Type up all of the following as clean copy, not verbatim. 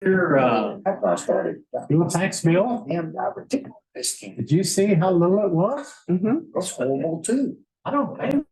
Your After I started. fuel tax bill, Damn diverticular this thing. did you see how little it was? It's horrible too. I don't think.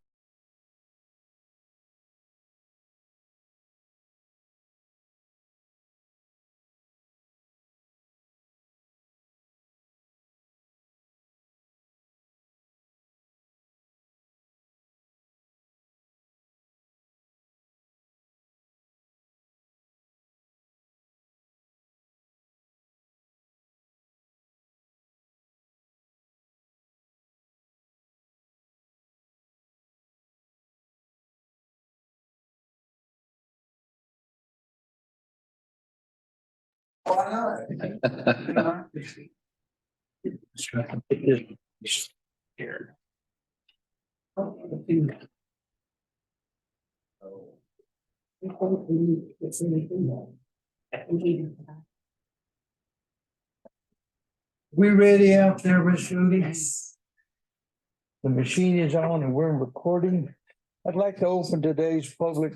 Here. We ready out there, Miss Judy? The machine is on and we're recording. I'd like to open today's public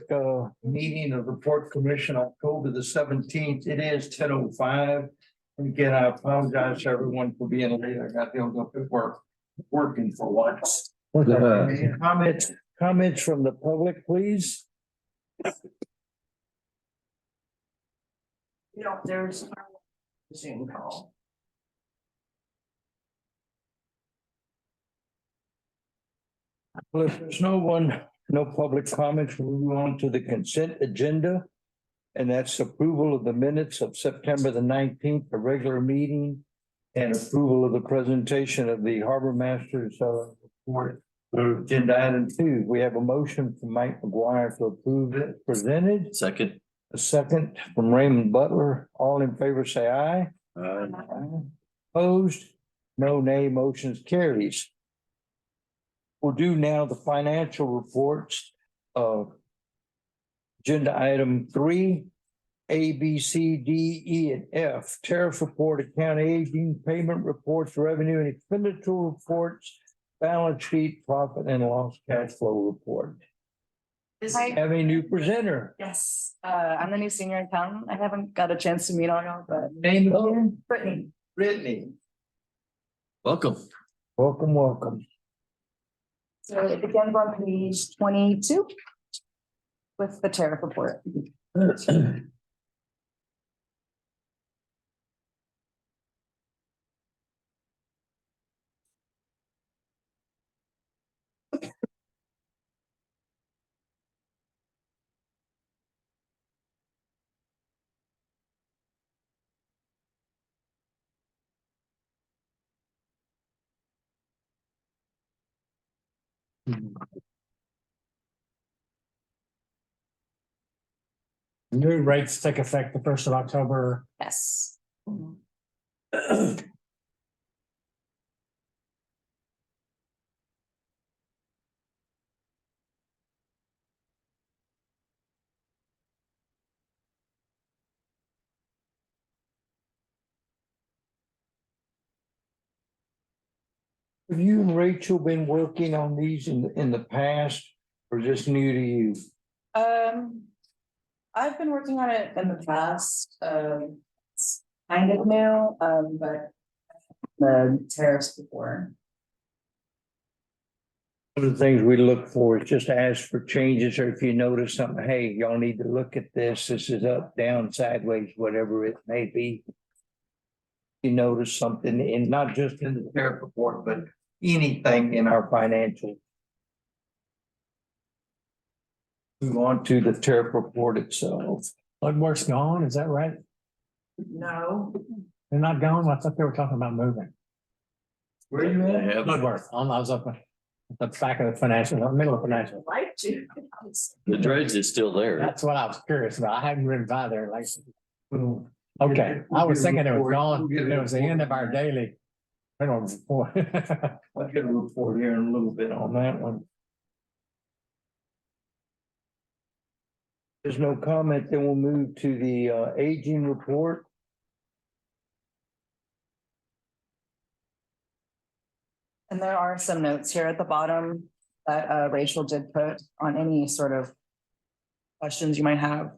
meeting of the Port Commission, October the 17th. It is 10:05. And again, I apologize to everyone for being late. I got held up at work, working for once. Any comments from the public, please? You know, there's a Zoom call. Well, if there's no public comments, we'll move on to the consent agenda. And that's approval of the minutes of September the 19th, the regular meeting. And approval of the presentation of the Harbor Masters report. Agenda item 2, we have a motion from Mike McGuire to approve it presented. Second. A second from Raymond Butler. All in favor, say aye. Aye. Opposed? No, nay, motions carries. We'll do now the financial reports of agenda item 3, A, B, C, D, E, and F. Tariff report, account aging, payment reports, revenue and expenditure reports, balance sheet, profit and loss cash flow report. Hi. Have a new presenter. Yes, I'm the new senior accountant. I haven't got a chance to meet all y'all, but Name again? Brittany. Brittany. Welcome. Welcome, welcome. So it begins on page 22 with the tariff report. New rates take effect the 1st of October. Yes. Have you and Rachel been working on these in the past or just new to you? I've been working on it in the past, it's kind of new, but the tariffs before. One of the things we look for is just ask for changes, or if you notice something, hey, y'all need to look at this. This is up, down, sideways, whatever it may be. You notice something, and not just in the tariff report, but anything in our financial. Move on to the tariff report itself. Bloodworth's gone, is that right? No. They're not gone? I thought they were talking about moving. Where are you at? Bloodworth, I was up at the back of the financial, middle of financial. Like to. The dredge is still there. That's what I was curious about. I hadn't ridden by there like. Okay, I was thinking it was gone. It was the end of our daily. I don't know before. I'll get a report here in a little bit on that one. There's no comment, then we'll move to the aging report. And there are some notes here at the bottom that Rachel did put on any sort of questions you might have.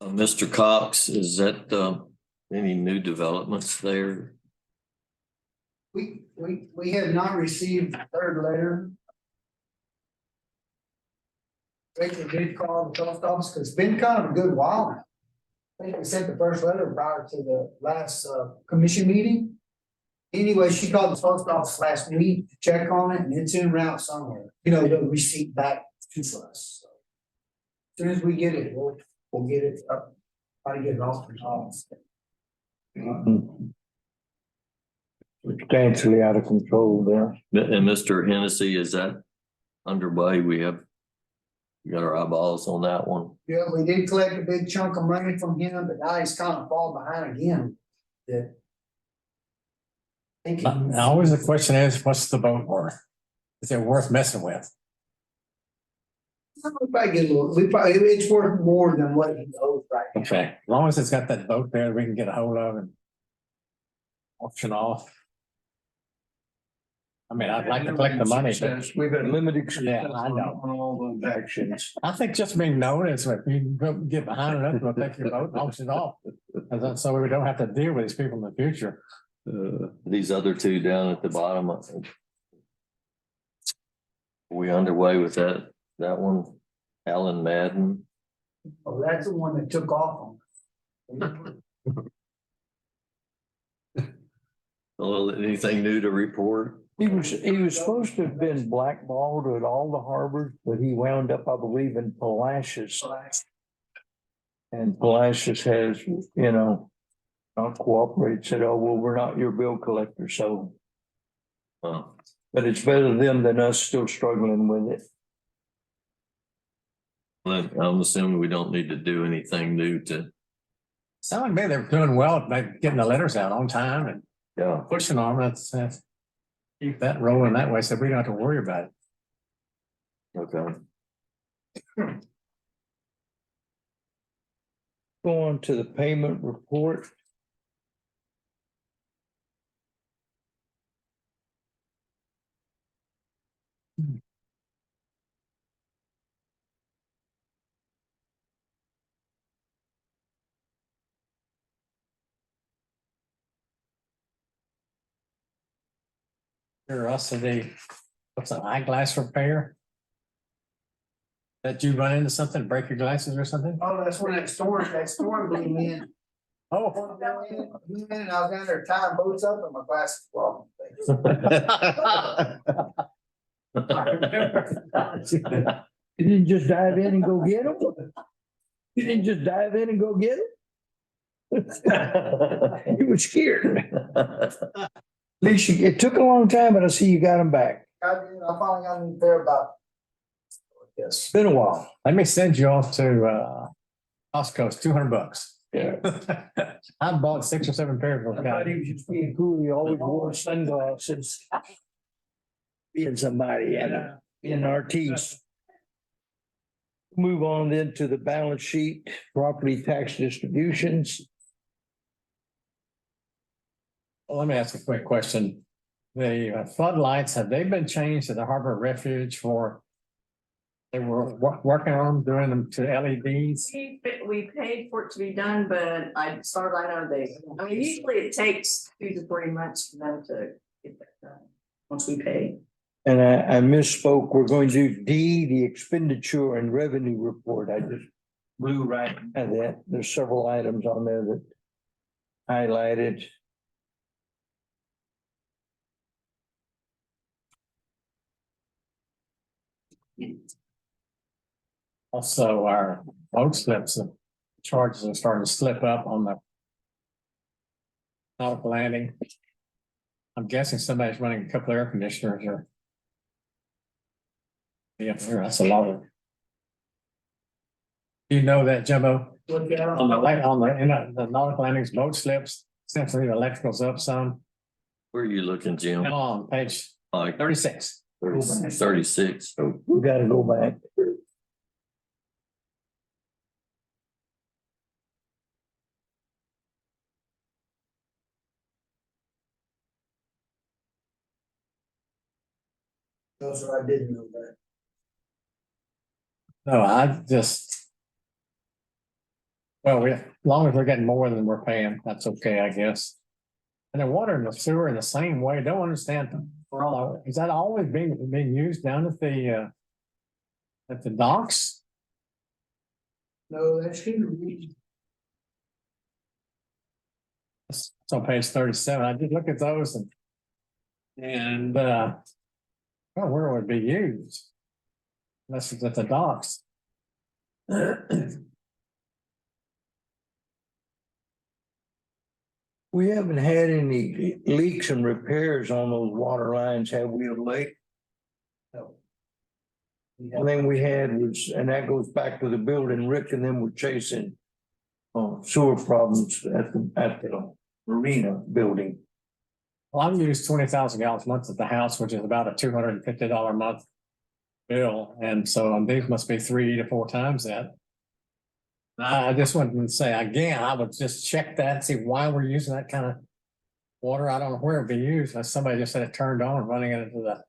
Mr. Cox, is that, any new developments there? We have not received the third letter. Rachel did call the post office, because it's been kind of a good while now. I think we sent the first letter prior to the last commission meeting. Anyway, she called the post office last week to check on it, and it's en route somewhere, the receipt back to us. So, as soon as we get it, we'll get it up, try to get it off the office. Substantially out of control there. And Mr. Hennessy, is that underway? We got our eyeballs on that one. Yeah, we did collect a big chunk of money from him, but now he's kind of falling behind again. That. Now, always the question is, what's the boat worth? Is it worth messing with? We probably get a little, it's worth more than what he owes right now. Okay, as long as it's got that boat there, we can get a hold of and auction off. I mean, I'd like to collect the money, but We've had limited success Yeah, I know. on all those actions. I think just being noticed, if you can go get behind it, we'll take your boat and auction it off. So we don't have to deal with these people in the future. These other two down at the bottom, I think. We underway with that one, Alan Madden. Oh, that's the one that took off on. Well, anything new to report? He was supposed to have been blackballed at all the harbors, but he wound up, I believe, in Palacios. And Palacios has, not cooperated, said, oh, well, we're not your bill collector, so. But it's better them than us still struggling with it. Well, I'm assuming we don't need to do anything new to, Sound like maybe they're doing well by getting the letters out on time and yeah. pushing on it. That's keep that rolling that way, so we don't have to worry about it. Okay. Go on to the payment report. Curiosity, what's an eyeglass repair? That you run into something, break your glasses or something? Oh, that's when that storm blew in. Oh. Blew in, and I was down there tying boats up and my glasses were off. You didn't just dive in and go get them? You didn't just dive in and go get them? You were scared. At least it took a long time, but I see you got them back. I finally got them there about. Yes. It's been a while. Let me send you off to Costco, it's $200. Yeah. I bought 6 or 7 pairs of I thought he them. was just being cool. He always wore sunglasses. Being somebody in our teeth. Move on then to the balance sheet, property tax distributions. Well, let me ask a quick question. The floodlights, have they been changed to the Harbor Refuge for? They were working on doing them to LEDs? We paid for it to be done, but as far as I know, usually it takes 2 to 3 months for them to get that done, once we pay. And I misspoke. We're going to do D, the expenditure and revenue report. I just blew right at that. There's several items on there that highlighted. Also, our boat slips, the charges are starting to slip up on the nautical landing. I'm guessing somebody's running a couple of air conditioners or. Yeah, that's a lot of. Do you know that, Jumbo? On the nautical landings, boat slips, essentially the electrical's up some. Where are you looking, Jim? On page Like 36. 36. We gotta go back. Those are, I didn't know that. No, I just. Well, as long as we're getting more than we're paying, that's okay, I guess. And the water and the sewer in the same way, don't understand, is that always being used down at the docks? No, that's true. It's on page 37. I did look at those and well, where would it be used? Unless it's at the docks. We haven't had any leaks and repairs on those water lines, have we, of late? No. The thing we had was, and that goes back to the building, Rick and them were chasing sewer problems at the marina building. Well, I've used 20,000 gallons a month at the house, which is about a $250 a month bill, and so these must be 3 to 4 times that. I just wanted to say again, I would just check that, see why we're using that kind of water. I don't know where it'd be used. Like somebody just said it turned on and running it into the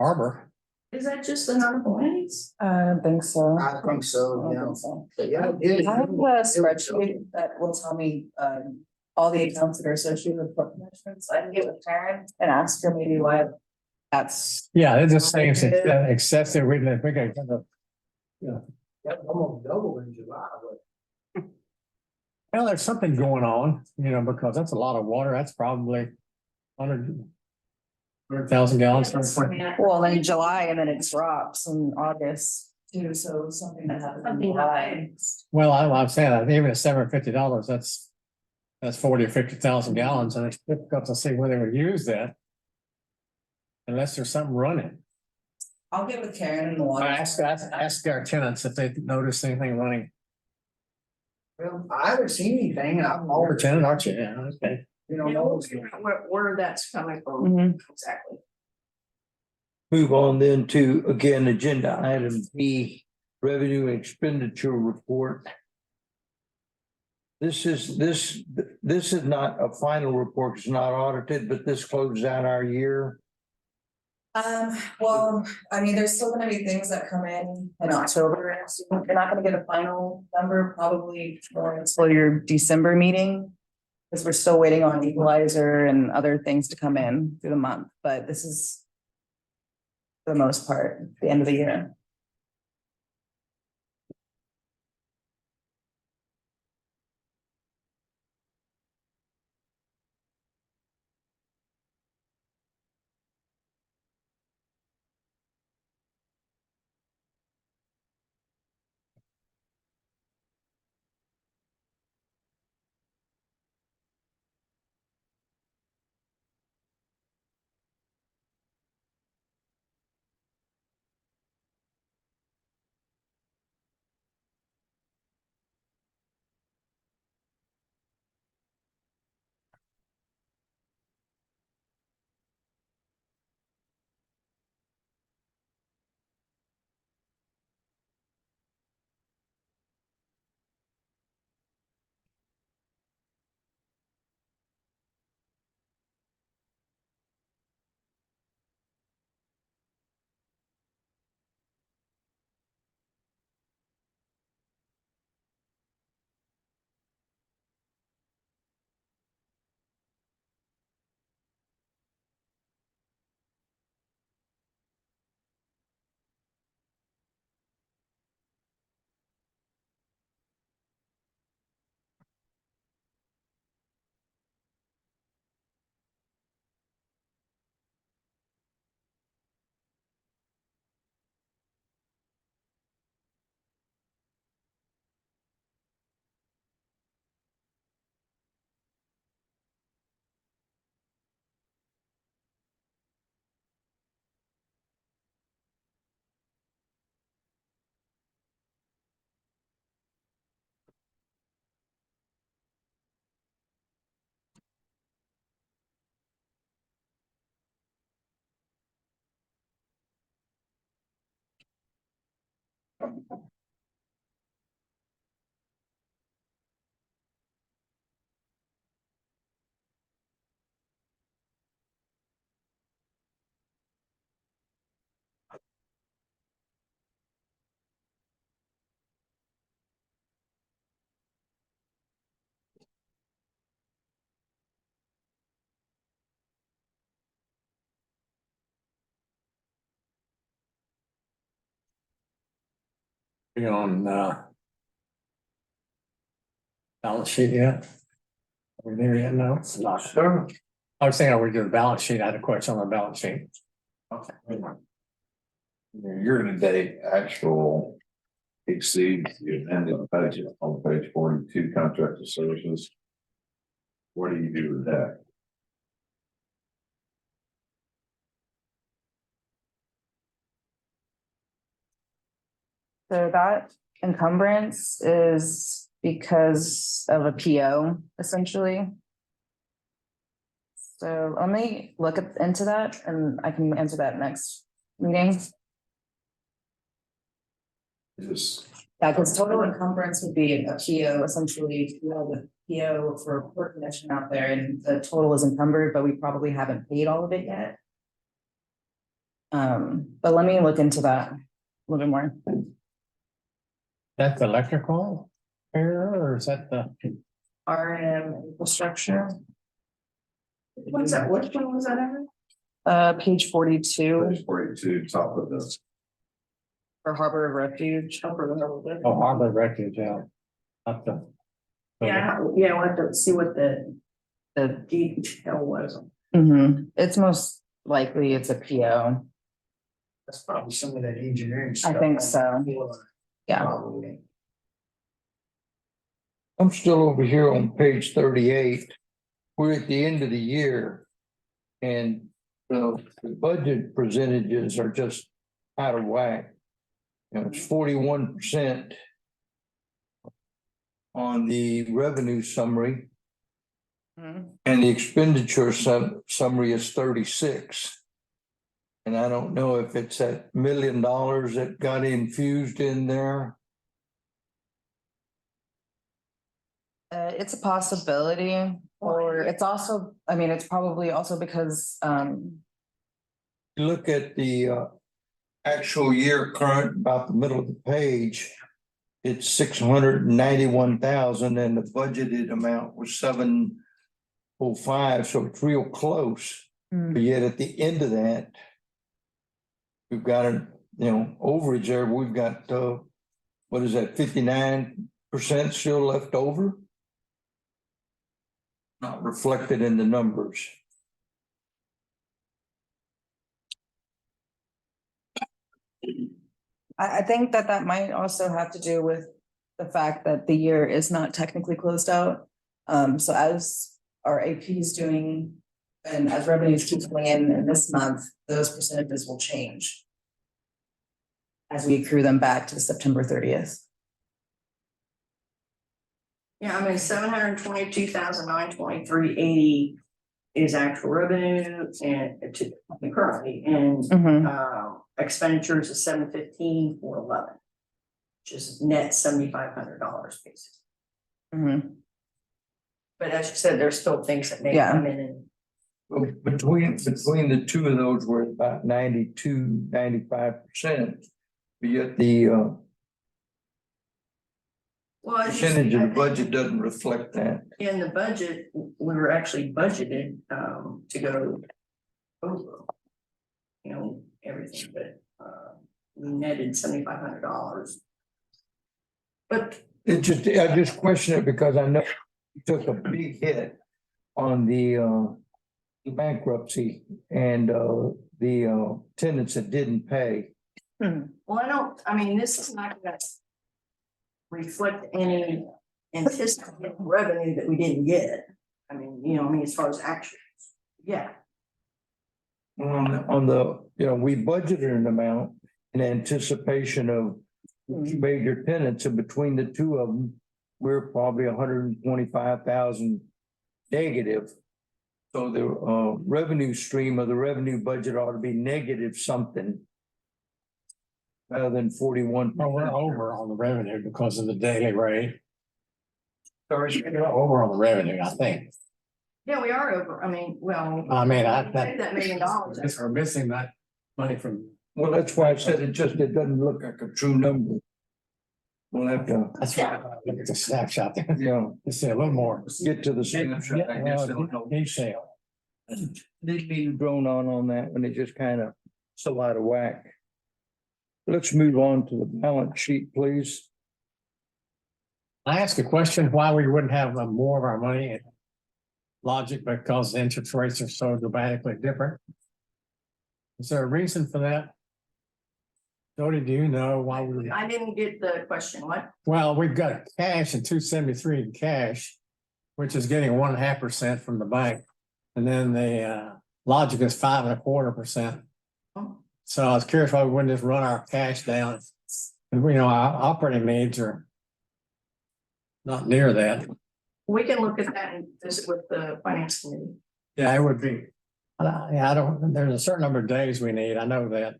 harbor. Is that just the notable lines? I don't think so. I think so, I yeah. don't think so. But yeah, it is. I have a spreadsheet that will tell me, all the accounts that are associated with book managements. I can get with Karen and ask her maybe why that's. Yeah, it just seems excessive. We got That's almost double in July, but. well, there's something going on, because that's a lot of water. That's probably 100,000 gallons. Well, in July and then it drops in August too, so something that happens in July. Well, I'm saying that even at $750, that's 40 or 50,000 gallons, and it's difficult to see where they would use that. Unless there's something running. I'll get with Karen and the water. Ask our tenants if they notice anything running. Well, I haven't seen anything, and I'm You're all. a tenant, aren't you? Yeah, okay. You know, Yeah, we'll those- figure out where that's coming from, Mhm. exactly. Move on then to, again, agenda item B, revenue expenditure report. This is not a final report, it's not audited, but this closes out our year. Well, I mean, there's still gonna be things that come in October. So you're not gonna get a final number probably for your December meeting. Because we're still waiting on equalizer and other things to come in through the month, but this is. For the most part, the end of the year. We on, balance sheet yet? Are we there yet? No, it's not. Sure. I was saying, are we doing balance sheet? I had a question on the balance sheet. Okay. Your year-to-date actual exceeds the amended budget on page 42, contracted services. What do you do with that? So that encumbrance is because of a PO essentially. So let me look into that and I can answer that next meeting. Just Yeah, because total encumbrance would be a PO essentially, you know, the PO for a port connection out there and the total is encumbered, but we probably haven't paid all of it yet. But let me look into that a little bit more. That's electrical area, or is that the? RM infrastructure, What's that, which one was that ever? page 42 page 42, top of the for Harbor of Refuge. Oh, Harbor Refuge, yeah. Not the. Yeah, we'll have to see what the detail was. It's most likely it's a PO. That's probably some of that engineering I stuff. think so. Yeah. Probably. I'm still over here on page 38. We're at the end of the year. And the budget percentages are just out of whack. You know, it's 41% on the revenue summary. And the expenditure summary is 36. And I don't know if it's that $1 million that got infused in there. It's a possibility, or it's also, I mean, it's probably also because, You look at the actual year current, about the middle of the page. It's 691,000 and the budgeted amount was 705, so it's real close. But yet at the end of that. We've got a, overage there, we've got what is that, 59% still left over? Not reflected in the numbers. I think that might also have to do with the fact that the year is not technically closed out. So as our AP is doing, and as revenues keep coming in this month, those percentages will change. As we accrue them back to September 30th. Yeah, I mean, 722,923.80 is actual revenue and currently, and expenditures is 715,411. Which is net $7,500 basically. But as you said, there's still things that may come in and. Well, between the two of those, we're about 92-95%. But yet the Well, as you percentage see, of I the think budget doesn't reflect that. in the budget, we were actually budgeted to go over. Everything, but we netted $7,500. But I just question it because I know you took a big hit on the bankruptcy and the tenants that didn't pay. well, I mean, this is not gonna reflect any anticipated revenue that we didn't get. I mean, as far as actions, yeah. On the, we budgeted an amount in anticipation of major tenants, and between the two of them, we're probably 125,000 negative. So the revenue stream of the revenue budget ought to be negative something. Rather than 41. Well, we're over on the revenue because of the daily rate. Sorry. We're over on the revenue, I think. Yeah, we are over. I mean, well. I mean, that $1 million. Guess we're missing that money from. Well, that's why I said it doesn't look like a true number. We'll have to, That's why I look at the snapshot there. Let's see a little more. Get to the snapshot, I guess. Detail. Didn't mean to drone on that when it just kind of so out of whack. let's move on to the balance sheet, please. I asked a question why we wouldn't have more of our money in Logic because the interest rates are so dramatically different. Is there a reason for that? Jody, do you know why we, I didn't get the question, what? well, we've got cash and 273 in cash, which is getting 1.5% from the bank. And then the Logic is 5.25%. So I was curious why we wouldn't just run our cash down. And our operating needs are not near that. We can look at that and visit with the finance committee. Yeah, it would be. Yeah, I don't, there's a certain number of days we need, I know that.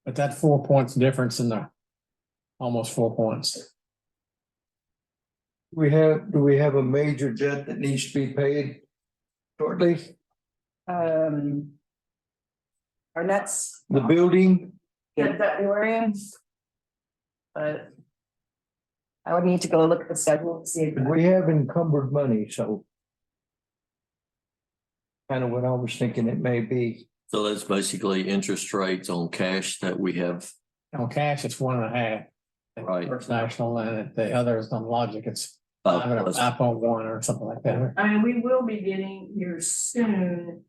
But that 4 points difference in the, almost 4 points. Do we have a major debt that needs to be paid shortly? Our next The building? in February. But I would need to go look at the schedule to see. if- We have encumbered money, so. Kind of what I was thinking it may be. So that's basically interest rates on cash that we have. On cash, it's 1.5. Right. First National, and the others on Logic, it's 5+. 5.1 or something like that. I mean, we will be getting here soon,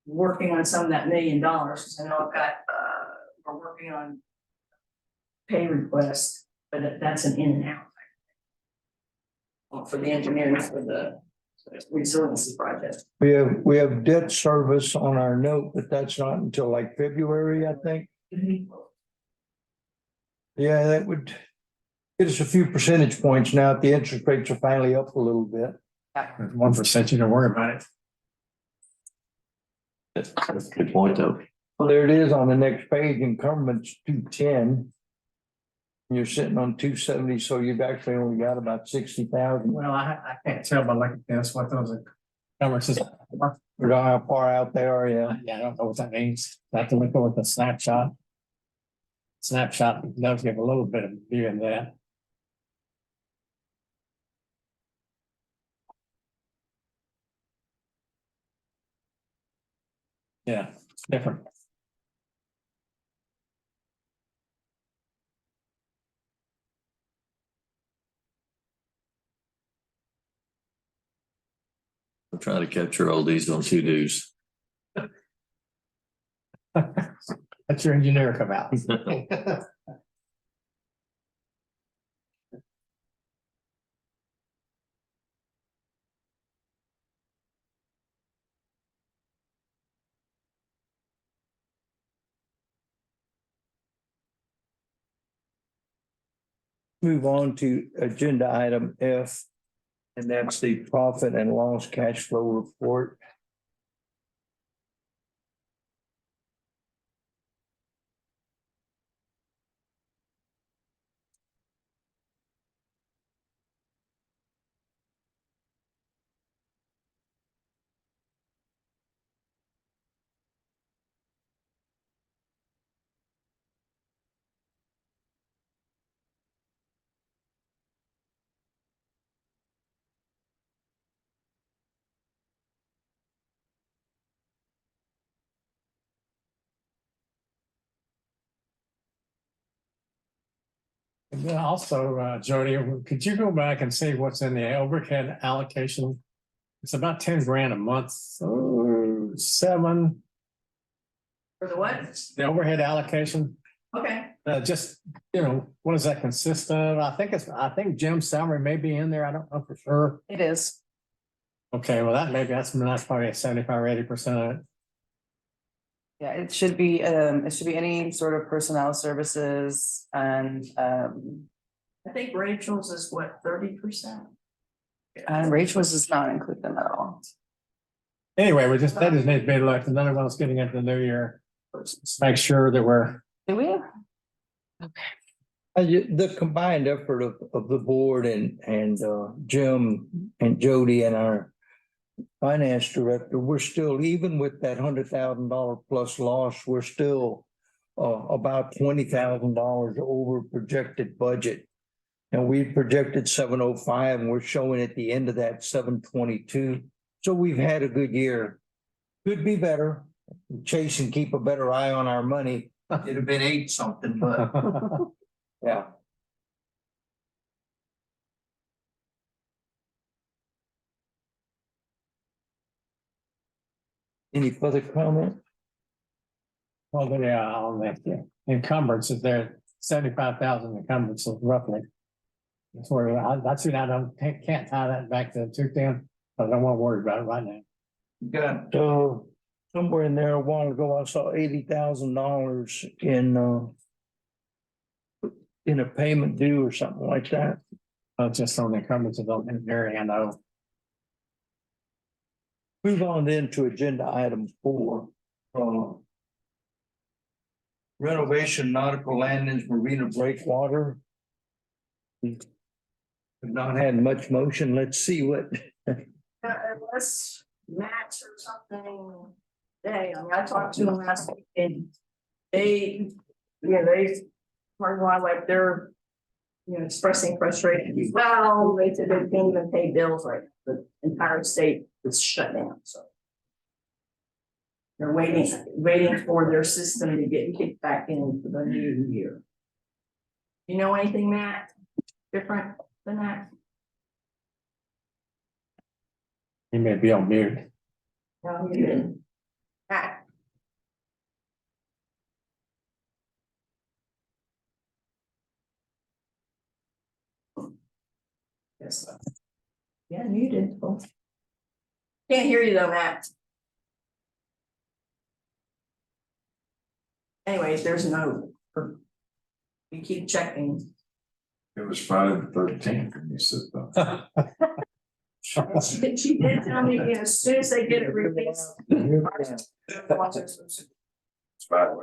working on some of that $1 million, because I know I've got, we're working on pay requests, but that's an in and out. For the engineering for the resiliency project. We have debt service on our note, but that's not until like February, I think. Yeah, that would get us a few percentage points now if the interest rates are finally up a little bit. 1%, you don't worry about it. That's a good point, though. Well, there it is on the next page, encumbrance's 210. You're sitting on 270, so you've actually only got about 60,000. Well, I can't tell by looking at this what those encumbrances are. How far out they are, yeah. Yeah, I don't know what that means. I have to look over the snapshot. Snapshot does give a little bit of view in that. Yeah, it's different. I'm trying to capture all these on to-dos. That's your engineer come out. Move on to agenda item F. And that's the profit and loss cash flow report. And then also, Jody, could you go back and see what's in the overhead allocation? It's about 10 grand a month, so 7, For the what? the overhead allocation. Okay, Just, what does that consist of? I think Jim's salary may be in there. I don't know for sure. It is. Okay, well, that's probably a 75 or 80% of it. Yeah, it should be any sort of personnel services and I think Rachel's is what, 30%? Rachel's does not include them at all. Anyway, that just needs to be looked, and then once getting into the new year, let's make sure that we're, Do we? The combined effort of the board and Jim and Jody and our finance director, we're still, even with that $100,000 plus loss, we're still about $20,000 over projected budget. And we projected 705 and we're showing at the end of that 722. So we've had a good year. Could be better. Chase and keep a better eye on our money, It'd have been 8 something, but yeah. Any further comment? Well, yeah, on the encumbrances, there 75,000 encumbrances roughly. That's where that's it. I can't tie that back to 210, but I don't want to worry about it right now. Got, somewhere in there a while ago, I saw $80,000 in a payment due or something like that. Just on the encumbrances on the area, I know. Move on then to agenda item 4. Renovation nautical landings marina breakwater. We've not had much motion. Let's see what. Unless Max or something, I mean, I talked to them last week and they, part of why, like, they're, expressing frustration as well. They said they can't even pay bills right now. The entire state is shut down, so. They're waiting for their system to get kicked back in for the new year. You know anything, Matt, different than that? He may be on mute. No, you didn't. Matt? Yes. Yeah, muted. Can't hear you though, Matt. Anyways, there's no. We keep checking. It was Friday the 13th, and you said that. She did tell me, as soon as they get it released. It's Friday.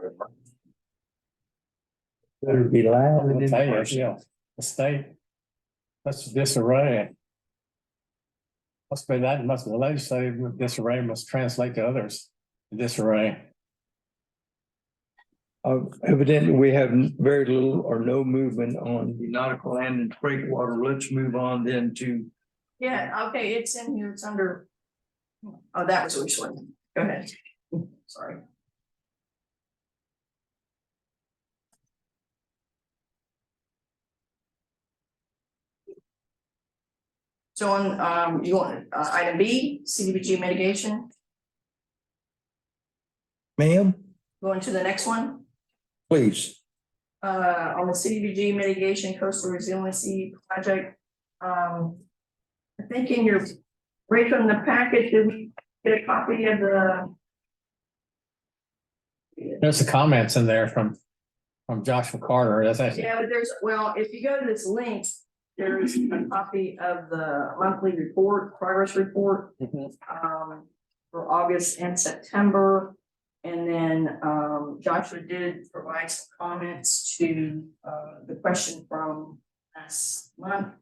Better be loud. I'll tell you, the state, that's disarray. Must be that, must be the legislative disarray must translate to others, disarray. Evidently, we have very little or no movement on the nautical landings breakwater. Let's move on then to. Yeah, okay, it's in here, it's under. Oh, that was which one? Go ahead. Sorry. So on, you want, item B, CDBG mitigation, Ma'am, going to the next one. please. On the CDBG mitigation coastal resiliency project. I think in your, right from the package, did we get a copy of the? There's the comments in there from Joshua Carter. That's actually, Yeah, but there's, well, if you go to this link, there's a copy of the monthly report, progress report. For August and September. And then Joshua did provide some comments to the question from last month.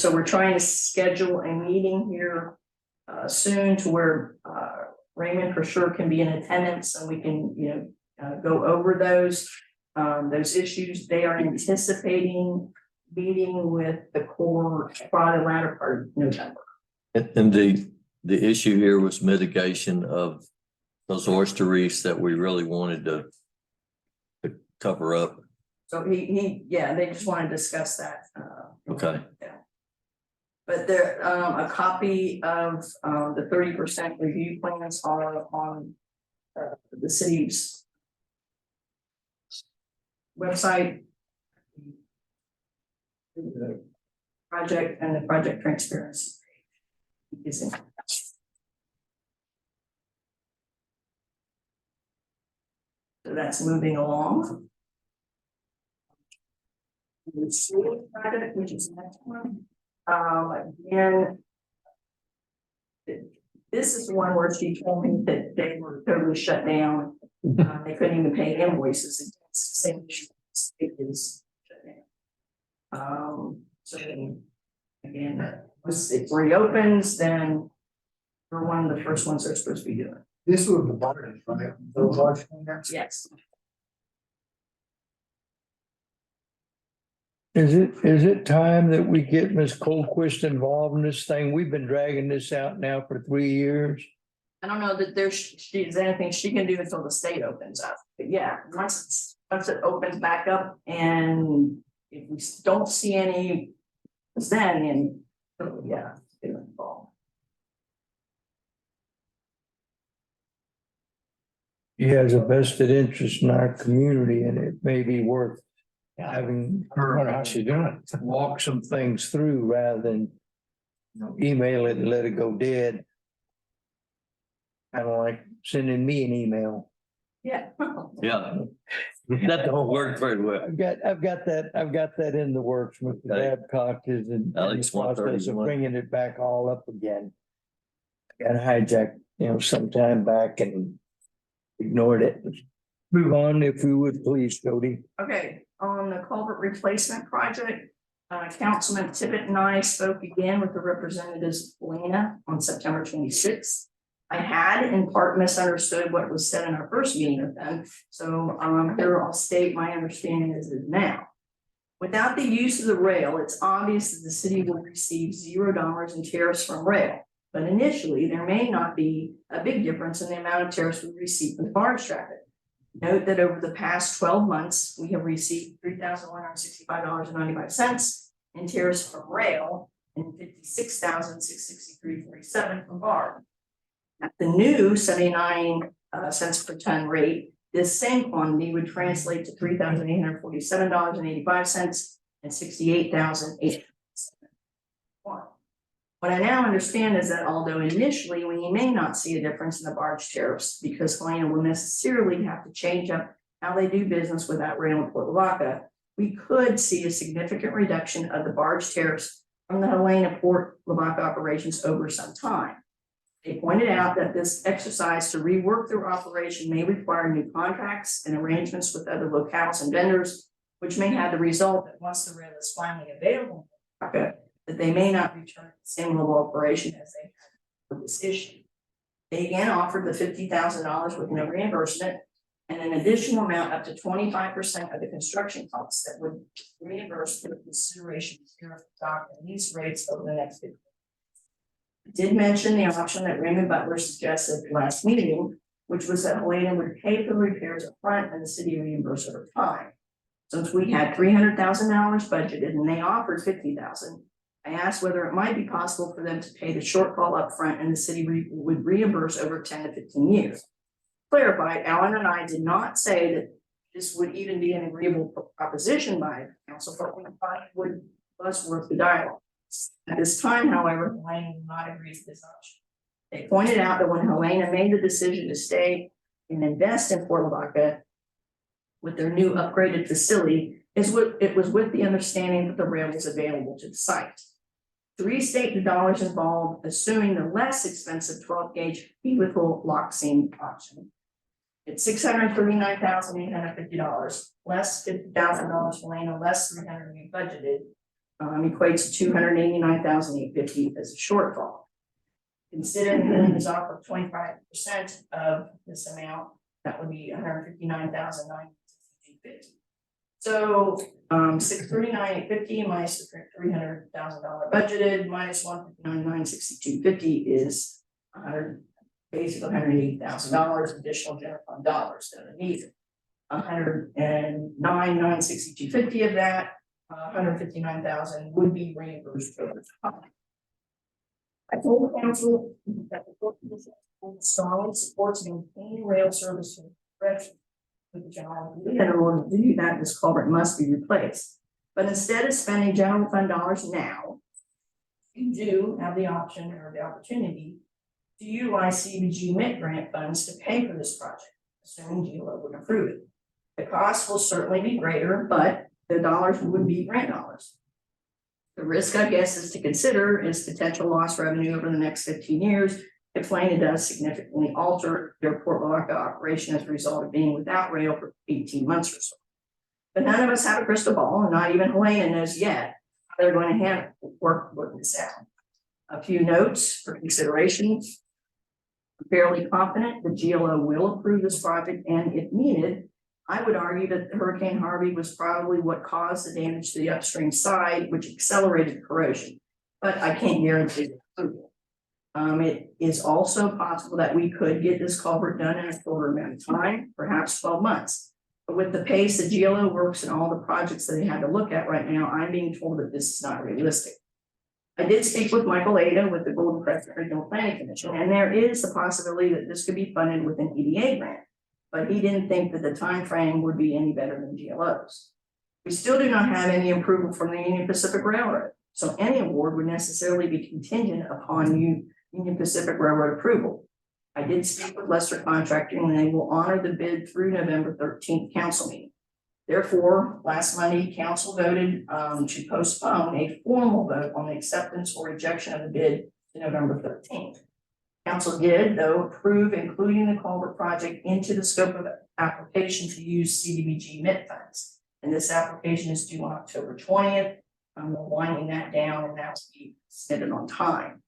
So we're trying to schedule a meeting here soon to where Raymond for sure can be in attendance and we can, go over those issues. They are anticipating meeting with the Corps by the latter part of November. And the issue here was mitigation of those oyster reefs that we really wanted to cover up. So they just want to discuss that. Okay. Yeah. But there, a copy of the 30% review plans are on the city's website. The project and the project transparency is in. So that's moving along. The school project, which is the next one, and this is the one where she told me that they were totally shut down. They couldn't even pay invoices. It's the same issue. It is shut down. So again, once it reopens, then we're one of the first ones they're supposed to be doing. This was the water, right? Those large things. Yes. Is it time that we get Ms. Colquist involved in this thing? We've been dragging this out now for 3 years. I don't know that there's anything she can do until the state opens up, but yeah, once it opens back up and if we don't see any. Then and yeah, get involved. He has a vested interest in our community and it may be worth having I wonder how her she's doing. walk some things through rather than email it and let it go dead. Kind of like sending me an email. Yeah. Yeah. That don't work very well. I've got that in the works. Mr. Okay. Babcock is in the Alex, process of 131. bringing it back all up again. Got hijacked, some time back and ignored it. Move on if we would please, Cody. Okay, on the culvert replacement project, Councilman Tibbet and I spoke again with the representatives of Helena on September 26th. I had in part misunderstood what was said in our first meeting with them, so here I'll state my understanding as it is now. Without the use of the rail, it's obvious that the city will receive $0 in tariffs from rail. But initially, there may not be a big difference in the amount of tariffs we receive from barge traffic. Note that over the past 12 months, we have received $3,165.95 in tariffs from rail and $56,663.47 from barge. At the new 79 cents per ton rate, this same quantity would translate to $3,847.85 and $68,871. What I now understand is that although initially we may not see a difference in the barge tariffs because Helena will necessarily have to change up how they do business without rail in Port Lavaca, we could see a significant reduction of the barge tariffs from the Helena Port Lavaca operations over some time. They pointed out that this exercise to rework their operation may require new contracts and arrangements with other locales and vendors, which may have the result that once the rail is finally available, that they may not return to the same level of operation as they had for this issue. They again offered the $50,000 with no reimbursement and an additional amount up to 25% of the construction costs that would reimburse for the consideration of tariff dock and lease rates over the next 50 years. I did mention the option that Raymond Butler suggested last meeting, which was that Helena would pay for the repairs up front and the city reimburse over time. Since we had $300,000 budgeted and they offered $50,000, I asked whether it might be possible for them to pay the shortfall up front and the city would reimburse over 10 to 15 years. Clarified, Alan and I did not say that this would even be an agreeable proposition by council, but we thought it would was worth the dialogue. At this time, however, Helena did not agree to this option. They pointed out that when Helena made the decision to stay and invest in Port Lavaca with their new upgraded facility, it was with the understanding that the rail was available to the site. To restate the dollars involved, assuming the less expensive 12-gauge helical lock seam option, it's $639,850, less $50,000 for Helena, less $300,000 we budgeted, equates to $289,850 as a shortfall. Considering Helena's offer of 25% of this amount, that would be $159,950. So $639,850 minus the $300,000 budgeted minus $159,962.50 is basically $180,000 additional general fund dollars that are needed. $109,962.50 of that, $159,000 would be reimbursed over time. I told council that the book strongly supports maintaining rail service for the direction. With the general, in order to do that, this culvert must be replaced. But instead of spending general fund dollars now, you do have the option or the opportunity to utilize CBG MIT grant funds to pay for this project, assuming GLO would approve it. The cost will certainly be greater, but the dollars would be grant dollars. The risk, I guess, is to consider is potential lost revenue over the next 15 years. If Helena does significantly alter their Port Lavaca operation as a result of being without rail for 18 months or so. But none of us have a crystal ball, and not even Helena knows yet how they're going to work this out. A few notes for consideration. I'm fairly confident the GLO will approve this project, and if needed, I would argue that Hurricane Harvey was probably what caused the damage to the upstream side, which accelerated corrosion. But I can't guarantee the approval. It is also possible that we could get this culvert done in a shorter amount of time, perhaps 12 months. But with the pace that GLO works and all the projects that they had to look at right now, I'm being told that this is not realistic. I did speak with Michael Ada with the Golden Crest Regional Planning Commission, and there is the possibility that this could be funded with an EDA grant. But he didn't think that the time frame would be any better than GLO's. We still do not have any approval from the Union Pacific Railroad, so any award would necessarily be contingent upon Union Pacific Railroad approval. I did speak with Lester Contracting, and they will honor the bid through November 13th council meeting. Therefore, last Monday, council voted to postpone a formal vote on the acceptance or rejection of the bid to November 13th. Council did, though, approve including the culvert project into the scope of application to use CDBG MIT funds. And this application is due on October 20th. We're winding that down, and that will be submitted on time.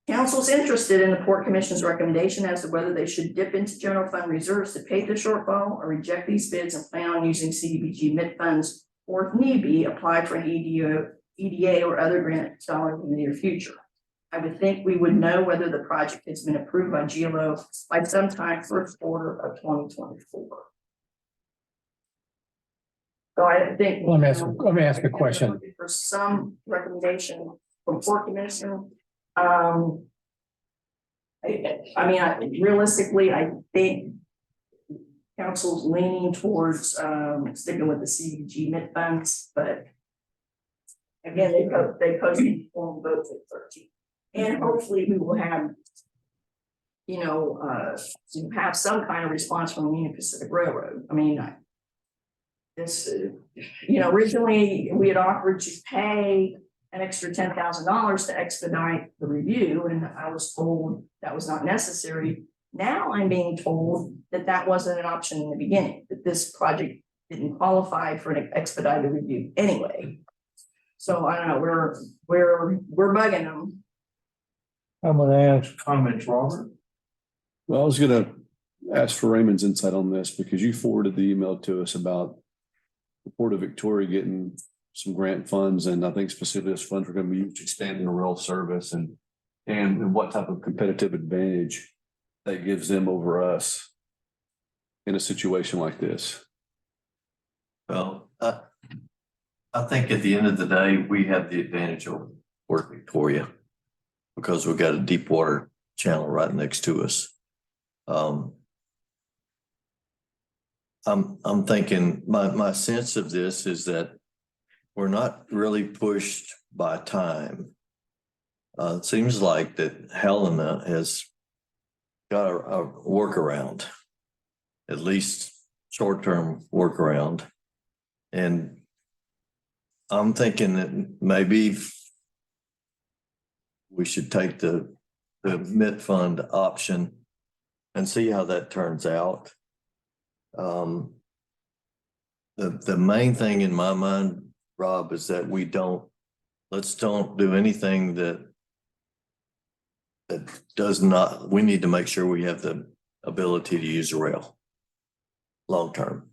Council's interested in the Port Commission's recommendation as to whether they should dip into general fund reserves to pay the shortfall or reject these bids and plan on using CDBG MIT funds, or if need be, apply for an EDA or other grant dollars in the near future. I would think we would know whether the project has been approved by GLO by sometime first quarter of 2024. So I think. Let me ask a question. For some recommendation from Port Commission. Realistically, I think council's leaning towards sticking with the CDBG MIT funds, but again, they posted formal votes at 13, and hopefully we will have, have some kind of response from the Union Pacific Railroad. I mean, originally we had offered to pay an extra $10,000 to expedite the review, and I was told that was not necessary. Now I'm being told that that wasn't an option in the beginning, that this project didn't qualify for an expedited review anyway. So I don't know, we're bugging them. I'm gonna ask, Comments, Robert? Well, I was gonna ask for Raymond's insight on this because you forwarded the email to us about the Port of Victoria getting some grant funds, and I think specifically those funds are going to be used to expand the rail service and what type of competitive advantage that gives them over us in a situation like this. Well, I think at the end of the day, we have the advantage over Port Victoria because we've got a deep water channel right next to us. I'm thinking my sense of this is that we're not really pushed by time. It seems like that Helena has got a workaround, at least short-term workaround. And I'm thinking that maybe we should take the MIT fund option and see how that turns out. The main thing in my mind, Rob, is that let's don't do anything that does not, we need to make sure we have the ability to use a rail long term.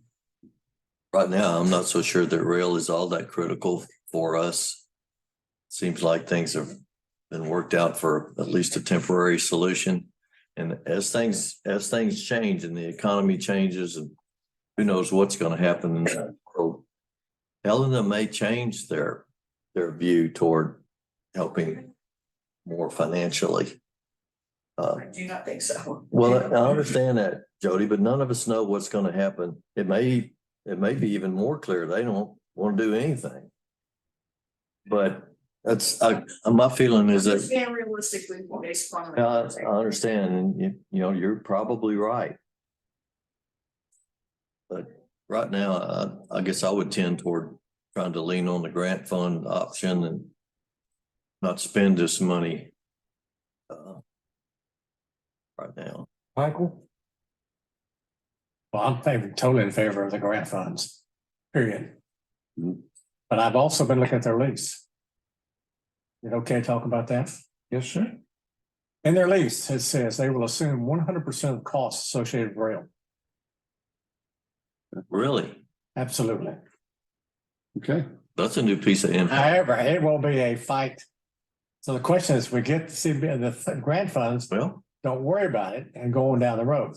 Right now, I'm not so sure that rail is all that critical for us. Seems like things have been worked out for at least a temporary solution. And as things change and the economy changes, and who knows what's going to happen in the world, Helena may change their view toward helping more financially. I do not think so. Well, I understand that, Jody, but none of us know what's going to happen. It may be even more clear they don't want to do anything. But my feeling is that Being realistically based on. I understand, and you're probably right. But right now, I guess I would tend toward trying to lean on the grant fund option and not spend this money right now. Michael? Well, I'm totally in favor of the grant funds, period. But I've also been looking at their lease. You okay to talk about that? Yes, sir. In their lease, it says they will assume 100% of costs associated with rail. Really? Absolutely. Okay. That's a new piece of info. However, it will be a fight So the question is, we get the grant funds, Well, don't worry about it and go on down the road.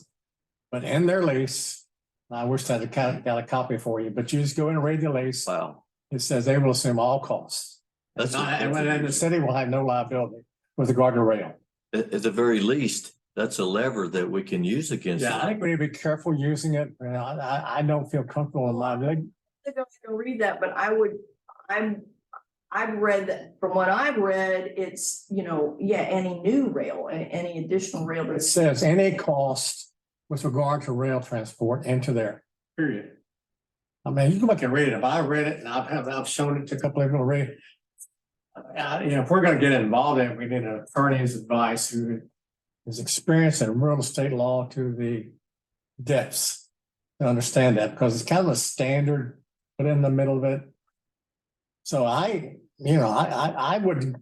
But in their lease, I wish I had got a copy for you, but you just go in and read the lease. wow. It says they will assume all costs. That's And then the city will have no liability with regard to rail. at the very least, that's a lever that we can use against Yeah, I it. think we need to be careful using it. You know, I don't feel comfortable in my, I don't read that, but I've read that, from what I've read, it's, any new rail and any additional rail it that's. says any cost with regard to rail transport into there, period. I mean, you can look and read it. If I read it and I've shown it to a couple of people to read. If we're gonna get involved in it, we need an attorney's advice who is experienced in real estate law to the depths. To understand that, because it's kind of a standard, but in the middle of it. So I would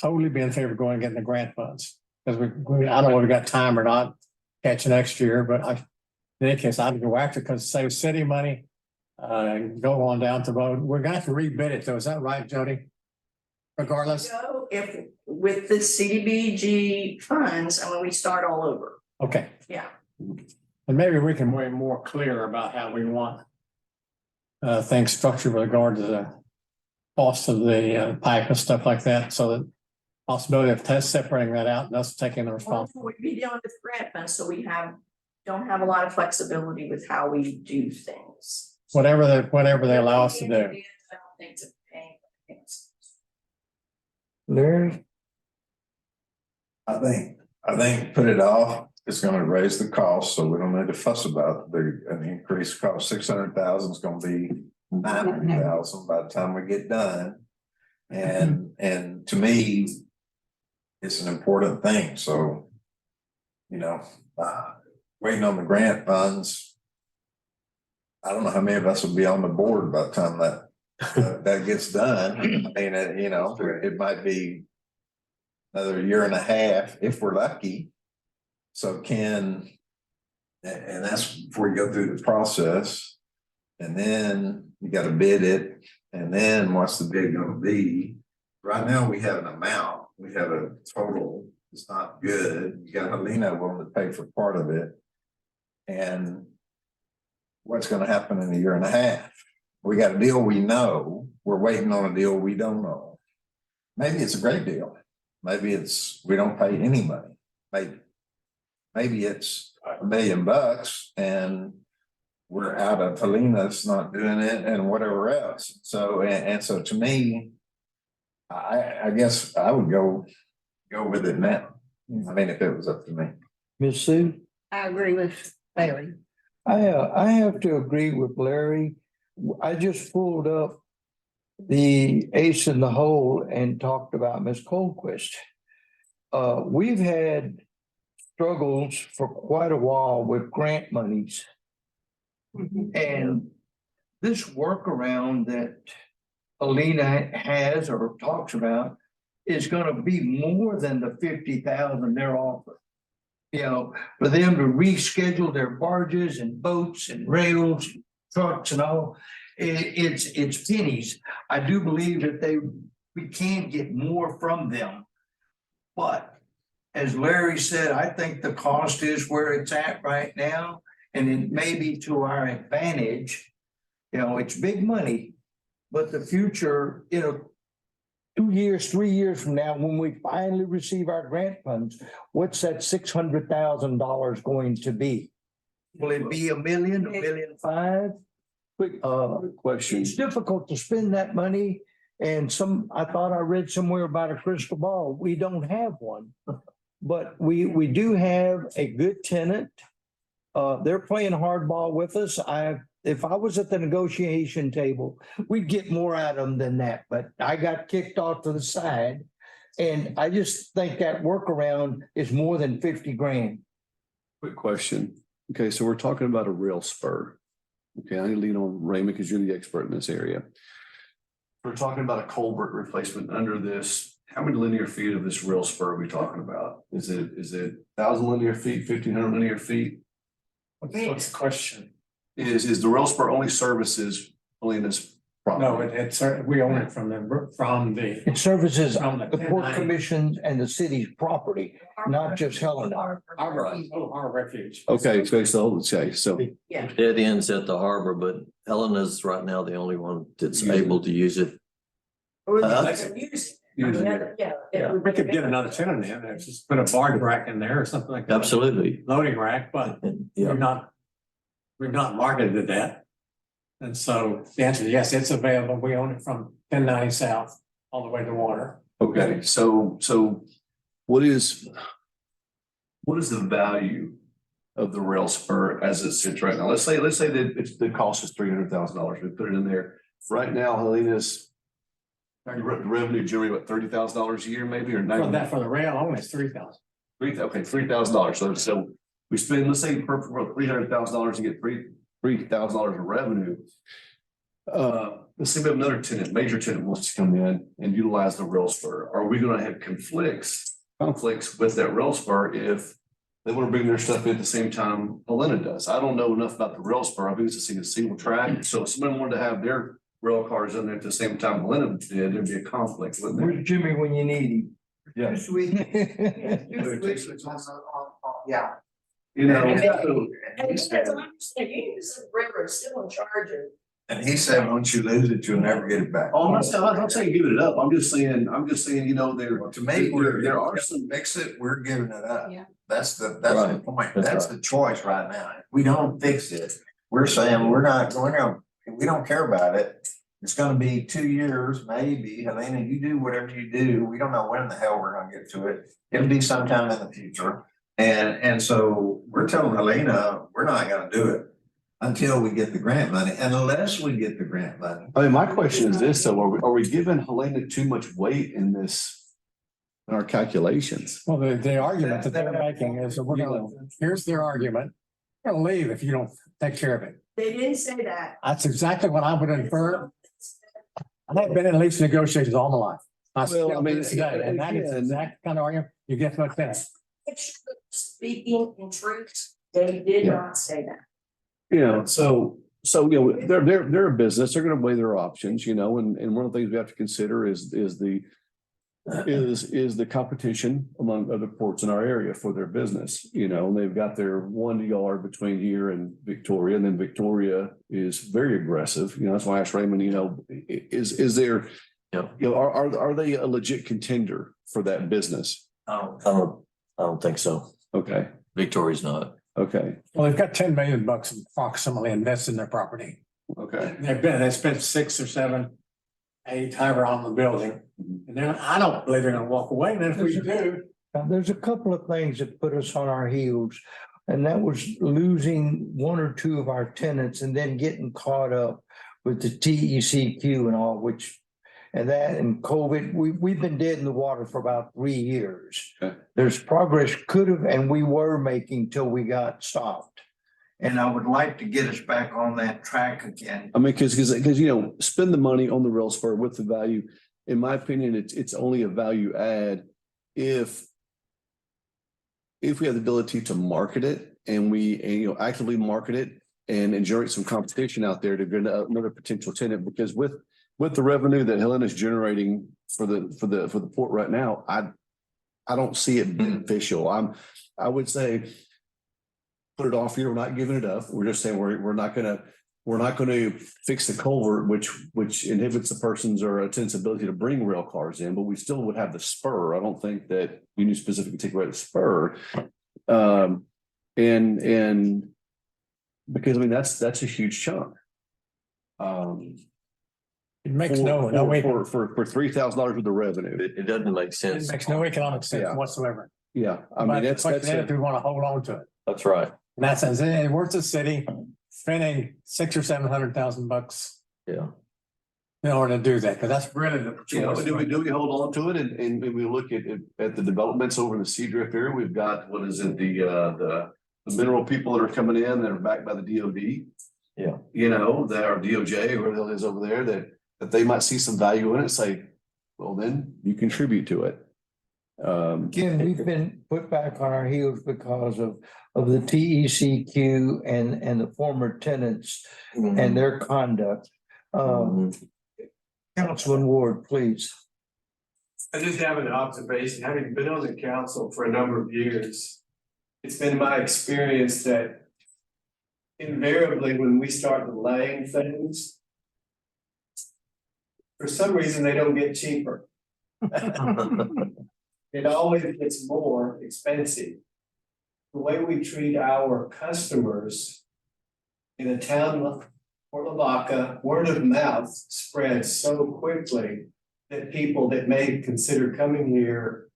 totally be in favor of going and getting the grant funds. Because I don't know if we got time or not, catch next year, but in any case, I'd go after, because save city money. Go on down the road. We're gonna have to rebid it though. Is that right, Jody? Regardless, So if, with the CDBG funds, we start all over. okay. Yeah. And maybe we can be more clear about how we want things structured with regard to the cost of the pipe and stuff like that, so that possibility of separating that out and us taking the responsibility. We'd be dealing with grant funds, so don't have a lot of flexibility with how we do things. Whatever they allow us to do. I don't think it's a pain. Larry? I think put it off, it's gonna raise the cost, so we don't need to fuss about an increased cost. 600,000 is gonna be 900,000 by the time we get done. And to me, it's an important thing, so, waiting on the grant funds. I don't know how many of us will be on the board by the time that gets done. I mean, it might be another year and a half if we're lucky. So and that's before you go through the process. And then you got to bid it. And then what's the bid going to be? Right now we have an amount. We have a total. It's not good. You got Helena willing to pay for part of it. And what's going to happen in a year and a half? We got a deal we know. We're waiting on a deal we don't know. Maybe it's a great deal. Maybe we don't pay any money. Maybe it's $1 million and we're out of Helena's not doing it and whatever else. So, and so to me, I guess I would go with it now. I mean, if it was up to me. Ms. Sue? I agree with Larry. I have to agree with Larry. I just pulled up the ace in the hole and talked about Ms. Colquist. We've had struggles for quite a while with grant monies. And this workaround that Alina has or talks about is going to be more than the 50,000 they're offering. For them to reschedule their barges and boats and rails, trucks and all, it's pennies. I do believe that we can get more from them. But as Larry said, I think the cost is where it's at right now, and it may be to our advantage. It's big money, but the future, 2 years, 3 years from now, when we finally receive our grant funds, what's that $600,000 going to be? Will it be $1 million, $1.5 million? Quick question. It's difficult to spend that money, and I thought I read somewhere about a crystal ball. We don't have one, but we do have a good tenant. They're playing hardball with us. If I was at the negotiation table, we'd get more out of them than that, but I got kicked off to the side. And I just think that workaround is more than 50 grand. Quick question. Okay, so we're talking about a rail spur. Okay, I need to lean on Raymond because you're the expert in this area. We're talking about a culvert replacement under this. How many linear feet of this rail spur are we talking about? Is it 1,000 linear feet, 1,500 linear feet? What's the question? Is the rail spur only services Helena's No, it's, we own it from the, It services From the the port 10-9. commission and the city's property, not just Helena. our refuge. Okay, so Yeah. Dead ends at the harbor, but Helena's right now the only one that's Using able to use it. Or Uh, they could use it. Using Yeah. We could get another tenant in and just put a barge rack in there or something like that. Absolutely. Loading rack, but Yeah, we've not marketed that. And so the answer is yes, it's available. We own it from 1090 south all the way to water. okay, so what is the value of the rail spur as it sits right now? Let's say that the cost is $300,000. We put it in there. Right now, Helena's revenue generated what, $30,000 a year maybe, or For 90? the rail only is 3,000. $3,000. So we spend, let's say, for $300,000 and get $3,000 of revenue. Let's say we have another tenant, major tenant wants to come in and utilize the rail spur. Are we gonna have conflicts with that rail spur if they want to bring their stuff in at the same time Helena does? I don't know enough about the rail spur. I've used to see a single track. So if somebody wanted to have their rail cars in there at the same time Helena did, there'd be a conflict, wouldn't there? Where's Jimmy when you need him? Yeah. This week. This week, yeah. You know, And so- as I understand, Union Pacific Railroad is still in charge of. And he said, once you lose it, you'll never get it back. Oh, I'm not saying give it up. I'm just saying, you know, To me, there are some. Fix it, we're giving it up. Yeah. That's the Right. point. That's That's the choice right now. If we don't fix it, we're saying we're not going to, we don't care about it. It's gonna be 2 years, maybe. Helena, you do whatever you do. We don't know when the hell we're gonna get to it. It'll be sometime in the future. And so we're telling Helena, we're not gonna do it until we get the grant money, unless we get the grant money. I mean, my question is this, though, are we giving Helena too much weight in this, in our calculations? Well, the argument that they're making is that here's their argument. We're gonna leave if you don't take care of it. They didn't say that. That's exactly what I would infer. I've been in lease negotiations all my life. Well, I mean, Today, and that is the again- exact kind of argument you get from a tenant. Speaking in truth, they did Yeah. not say that. You know, so, you know, they're a business, they're gonna weigh their options, you know, and one of the things we have to consider is the competition among other ports in our area for their business, you know, and they've got their 1 yard between here and Victoria, and then Victoria is very aggressive, you know, that's why I asked Raymond, you know, is there, Yeah. you know, are they a legit contender for that business? I don't think so. Okay, Victoria's not. okay, Well, they've got 10 million bucks approximately invested in their property. okay. They spent 6 or 7, 8, however on the building. And then I don't believe they're gonna walk away. And if we do, Now, there's a couple of things that put us on our heels, and that was losing 1 or 2 of our tenants and then getting caught up with the TECQ and all, and COVID, we've been dead in the water for about 3 years. Okay. There's progress could have, and we were making till we got stopped. And I would like to get us back on that track again. I mean, because, you know, spend the money on the rail spur with the value. In my opinion, it's only a value add if we have the ability to market it and you know, actively market it and generate some competition out there to get another potential tenant. Because with the revenue that Helena's generating for the port right now, I don't see it beneficial. I would say put it off here. We're not giving it up. We're just saying we're not gonna fix the culvert, which inhibits the person's or a tenant's ability to bring rail cars in, but we still would have the spur. I don't think that Union specifically take away the spur. And because I mean that's a huge chunk. it makes For $3,000 worth of revenue. It doesn't make it sense. makes no economic sense Yeah. whatsoever. Yeah, I mean, But that's if we want to hold on to it. That's right. And that says, we're the city spending 600 or 700,000 bucks Yeah. in order to do that, because that's really the you know, choice. do we hold on to it and we look at the developments over in the Seadrift area? We've got, what is it, the mineral people that are coming in that are backed by the DOD. Yeah. You know, that are DOJ or whatever it is over there that they might see some value in it, say, well, then you contribute to it. Again, we've been put back on our heels because of the TECQ and the former tenants and their conduct. Mhm. Councilman Ward, please. I just have an observation, having been on the council for a number of years. It's been my experience that invariably when we start delaying things, for some reason, they don't get cheaper. It always gets more expensive. The way we treat our customers in a town like Port Lavaca, word of mouth spreads so quickly that people that may consider coming here,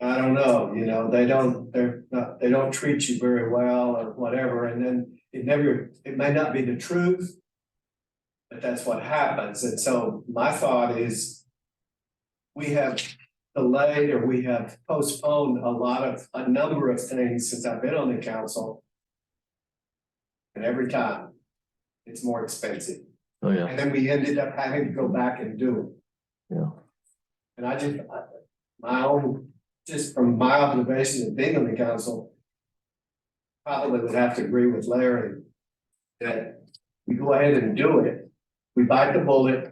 I don't know, they don't treat you very well or whatever, and then it may not be the truth, but that's what happens. And so my thought is we have delayed or we have postponed a number of things since I've been on the council. And every time it's more expensive. Oh, yeah. And then we ended up having to go back and do it. Yeah. And just from my observation of being on the council, probably would have to agree with Larry that we go ahead and do it. We bite the bullet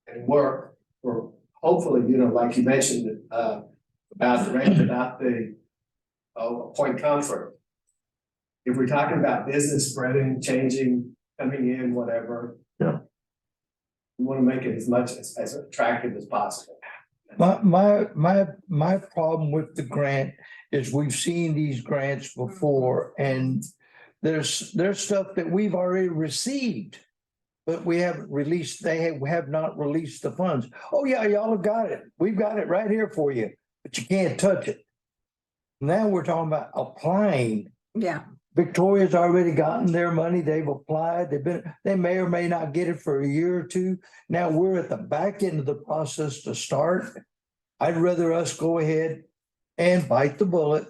and work for hopefully, like you mentioned, about the point comfort. If we're talking about business spreading, changing, coming in, whatever. Yeah. We want to make it as much as attractive as possible. My problem with the grant is we've seen these grants before and there's stuff that we've already received. But we haven't released, they have not released the funds. Oh yeah, y'all have got it. We've got it right here for you, but you can't touch it. Now we're talking about applying. Yeah. Victoria's already gotten their money. They've applied. They may or may not get it for a year or two. Now we're at the back end of the process to start. I'd rather us go ahead and bite the bullet.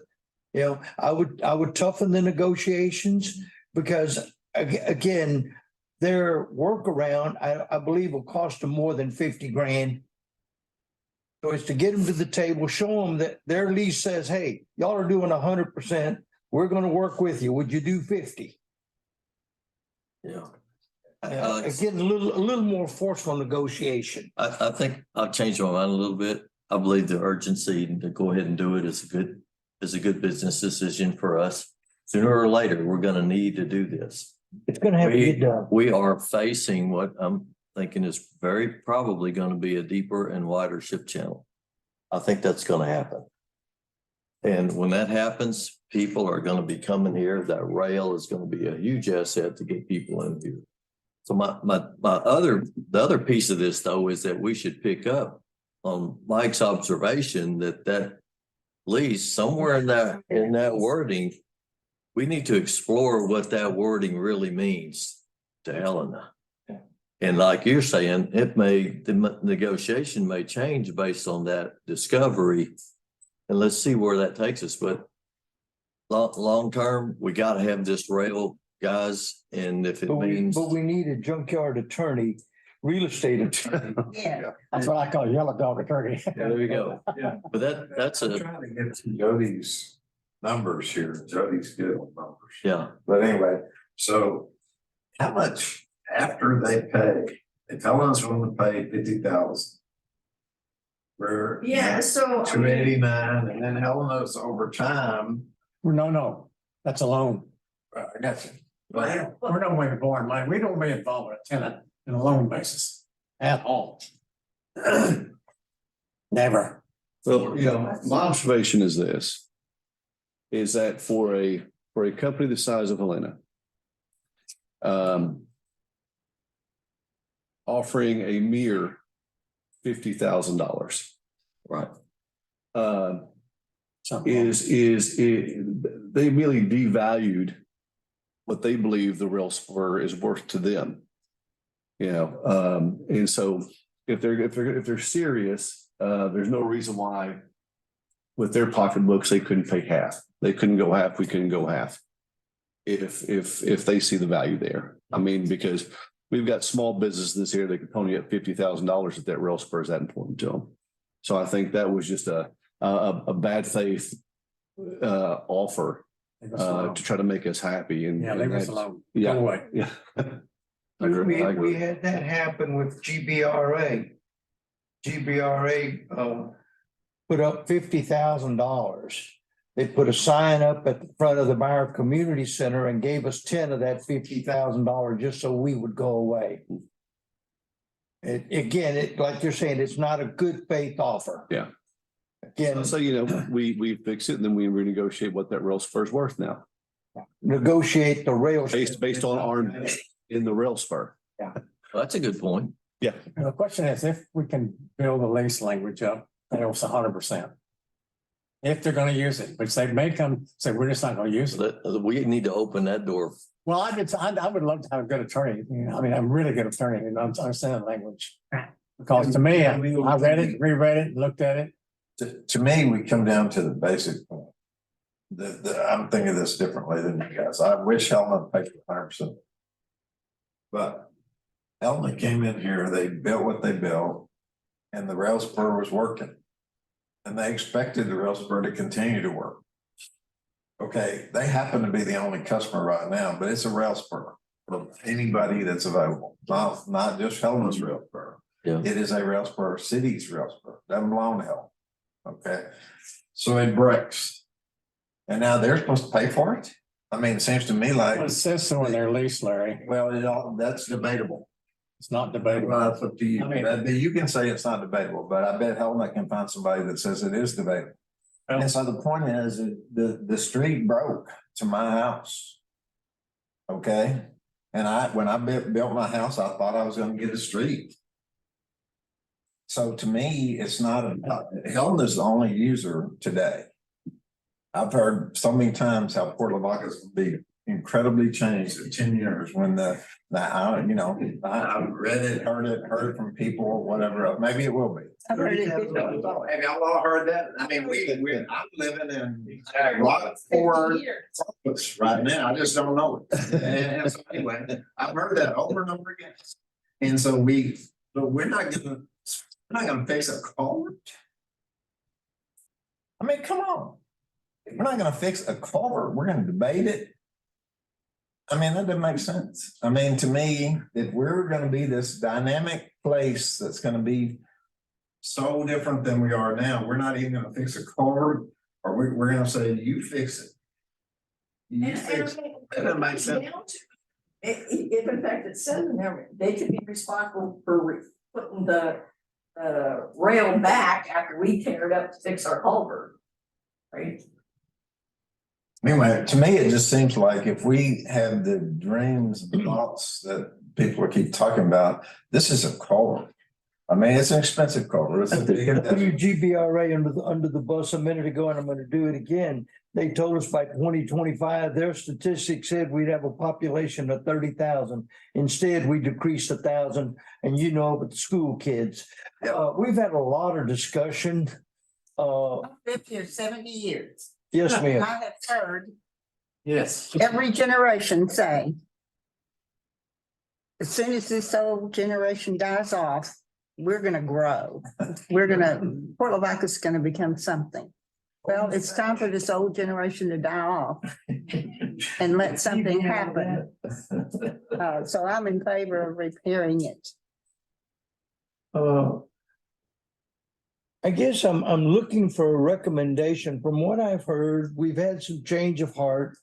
I would toughen the negotiations because again, their workaround, I believe will cost them more than 50 grand. So it's to get them to the table, show them that their lease says, hey, y'all are doing 100%. We're going to work with you. Would you do 50? Yeah. Again, a little more forceful negotiation. I think I've changed my mind a little bit. I believe the urgency to go ahead and do it is a good business decision for us. Sooner or later, we're going to need to do this. It's going to have to get done. We are facing what I'm thinking is very probably going to be a deeper and wider ship channel. I think that's going to happen. And when that happens, people are going to be coming here. That rail is going to be a huge asset to get people in here. So the other piece of this though is that we should pick up on Mike's observation that lease somewhere in that wording, we need to explore what that wording really means to Helena. And like you're saying, the negotiation may change based on that discovery. And let's see where that takes us. But long term, we got to have this rail, guys. And if it means. But we need a junkyard attorney, real estate attorney. Yeah. That's what I call yellow dog attorney. Yeah, there you go. Yeah. But that's I'm trying to get to Jody's numbers here. Jody's good on numbers. yeah. But anyway, so how much after they pay, if Helen's going to pay 50,000. We're So. 289, and then Helena's over time. No, that's a loan. I got you. We're no way born money. We don't be involved with a tenant in a loan basis at all. Never. Well, my observation is this, is that for a company the size of Helena, offering a mere $50,000. Right. They really devalued what they believe the rail spur is worth to them. And so if they're serious, there's no reason why with their pocketbooks they couldn't pay half. They couldn't go half, we couldn't go half. If they see the value there. I mean, because we've got small businesses here that could pony up $50,000 if that rail spur is that important to them. So I think that was just a bad faith offer to try to make us happy. And Yeah, leave us alone. Yeah. Go away. Yeah. I agree. I We agree. had that happen with GBRA. GBRA put up $50,000. They put a sign up at the front of the Meyer Community Center and gave us 10 of that $50,000 just so we would go away. Like you're saying, it's not a good faith offer. Yeah. Again, So, we fix it and then we renegotiate what that rail spur's worth now, negotiate the rail. based on our, in the rail spur. That's a good point. Yeah. And the question is if we can build the lease language up, and it was 100%. If they're gonna use it, which they may come say, we're just not gonna use it. We need to open that door. Well, I would love to have a good attorney. I mean, I'm a really good attorney and I understand the language. Because to me, I read it, reread it, looked at it. To me, we come down to the basic point. I'm thinking this differently than you guys. I wish Helena paid 100%. But Helena came in here, they built what they built, and the rail spur was working. And they expected the rail spur to continue to work. Okay, they happen to be the only customer right now, but it's a rail spur for anybody that's available, not just Helena's rail spur. Yeah. It is a rail spur, city's rail spur, doesn't belong to Helena. Okay, so it breaks. And now they're supposed to pay for it? I mean, it seems to me like. It says so in their lease, Larry. Well, that's debatable. It's not debatable. Well, that's up to you. I mean- You can say it's not debatable, but I bet Helena can find somebody that says it is debatable. And so the point is, the street broke to my house. Okay, and when I built my house, I thought I was gonna get a street. So to me, it's not about, Helena's the only user today. I've heard so many times how Port Lavaca is gonna be incredibly changed in 10 years when I've read it, heard it from people, whatever, maybe it will be. I've heard it. Have y'all all heard that? I mean, I'm living in Rockford right now, I just don't know it. And so anyway, I've heard that over and over again. And so but we're not gonna fix a culvert. I mean, come on. We're not gonna fix a culvert, we're gonna debate it. I mean, that doesn't make sense. I mean, to me, if we're gonna be this dynamic place that's gonna be so different than we are now, we're not even gonna fix a culvert, or we're gonna say, you fix it. You fix it. That doesn't make sense. If in fact it's said in there, they could be responsible for putting the rail back after we tear it up to fix our culvert. Right? Anyway, to me, it just seems like if we have the dreams and thoughts that people keep talking about, this is a culvert. I mean, it's an expensive culvert. It's a big I threw investment. GBRA under the bus a minute ago, and I'm gonna do it again. They told us by 2025, their statistics said we'd have a population of 30,000. Instead, we decreased 1,000, and with the school kids. We've had a lot of discussion. 50 or 70 years. Yes, I ma'am. have heard Yes. every generation say, as soon as this old generation dies off, we're gonna grow. Port Lavaca's gonna become something. Well, it's time for this old generation to die off and let something happen. So I'm in favor of repairing it. I guess I'm looking for a recommendation. From what I've heard, we've had some change of heart.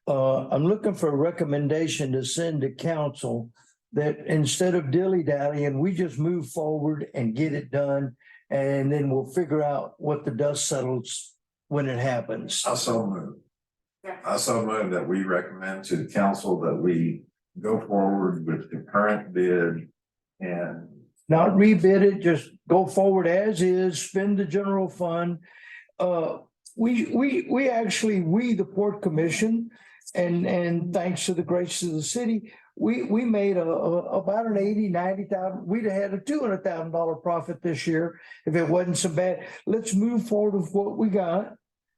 I'm looking for a recommendation to send to council that instead of dilly-dallying, we just move forward and get it done. And then we'll figure out what the dust settles when it happens. I so move. I so move that we recommend to the council that we go forward with the current bid and. Not rebid it, just go forward as is, spend the general fund. We actually, the Port Commission, and thanks to the grace of the city, we made about an 90,000, we'd have had a $200,000 profit this year if it wasn't so bad. Let's move forward with what we got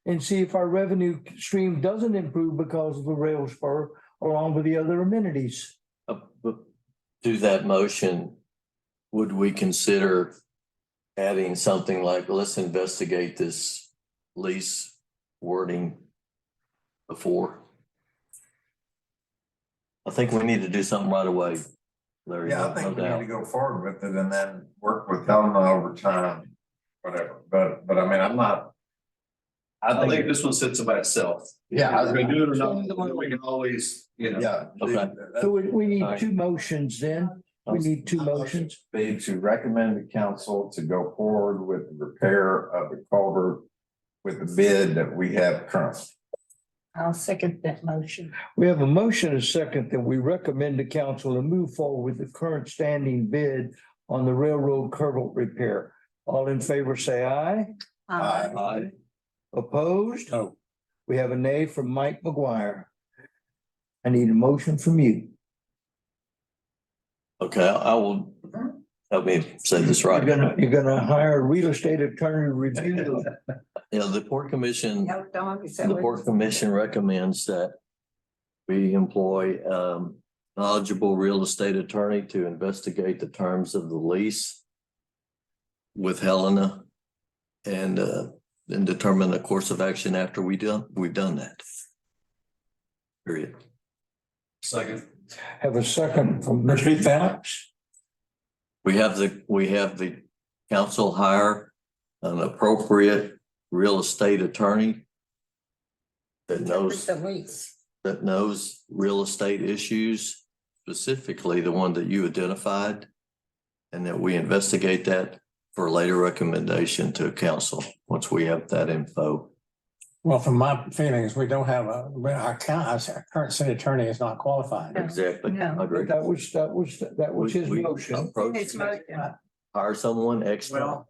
and see if our revenue stream doesn't improve because of the rail spur along with the other amenities. To that motion, would we consider adding something like, let's investigate this lease wording before? I think we need to do something right away. Larry, Yeah, I no think we need doubt. to go forward with it and then work with Helena over time, whatever, but I mean, I'm not. I think this one sits by itself. Yeah, Either we do it or not, then we can always, yeah. Okay. So we need Alright. two motions then. We need two motions. Be to recommend the council to go forward with the repair of the culvert with the bid that we have currently. I'll second that motion. We have a motion and a second that we recommend the council to move forward with the current standing bid on the railroad culvert repair. All in favor, say aye. Aye. Opposed? No. We have a nay from Mike McGuire. I need a motion from you. Okay, I will, help me say this right. You're gonna hire a real estate attorney to review. Yeah, the Port Commission, No, Dawn, is that the what- Port Commission recommends that we employ knowledgeable real estate attorney to investigate the terms of the lease with Helena and then determine the course of action after we've done that. Period. Second. Have a second from Repeat Mr. that. Fox. We have the council hire an appropriate real estate attorney that knows The lease. real estate issues, specifically the one that you identified, and that we investigate that for later recommendation to council once we have that info. Well, from my feelings, we don't have our current city attorney is not qualified. Exactly. No. I agree. That was his We motion. approach- It's motion. Hire someone extra.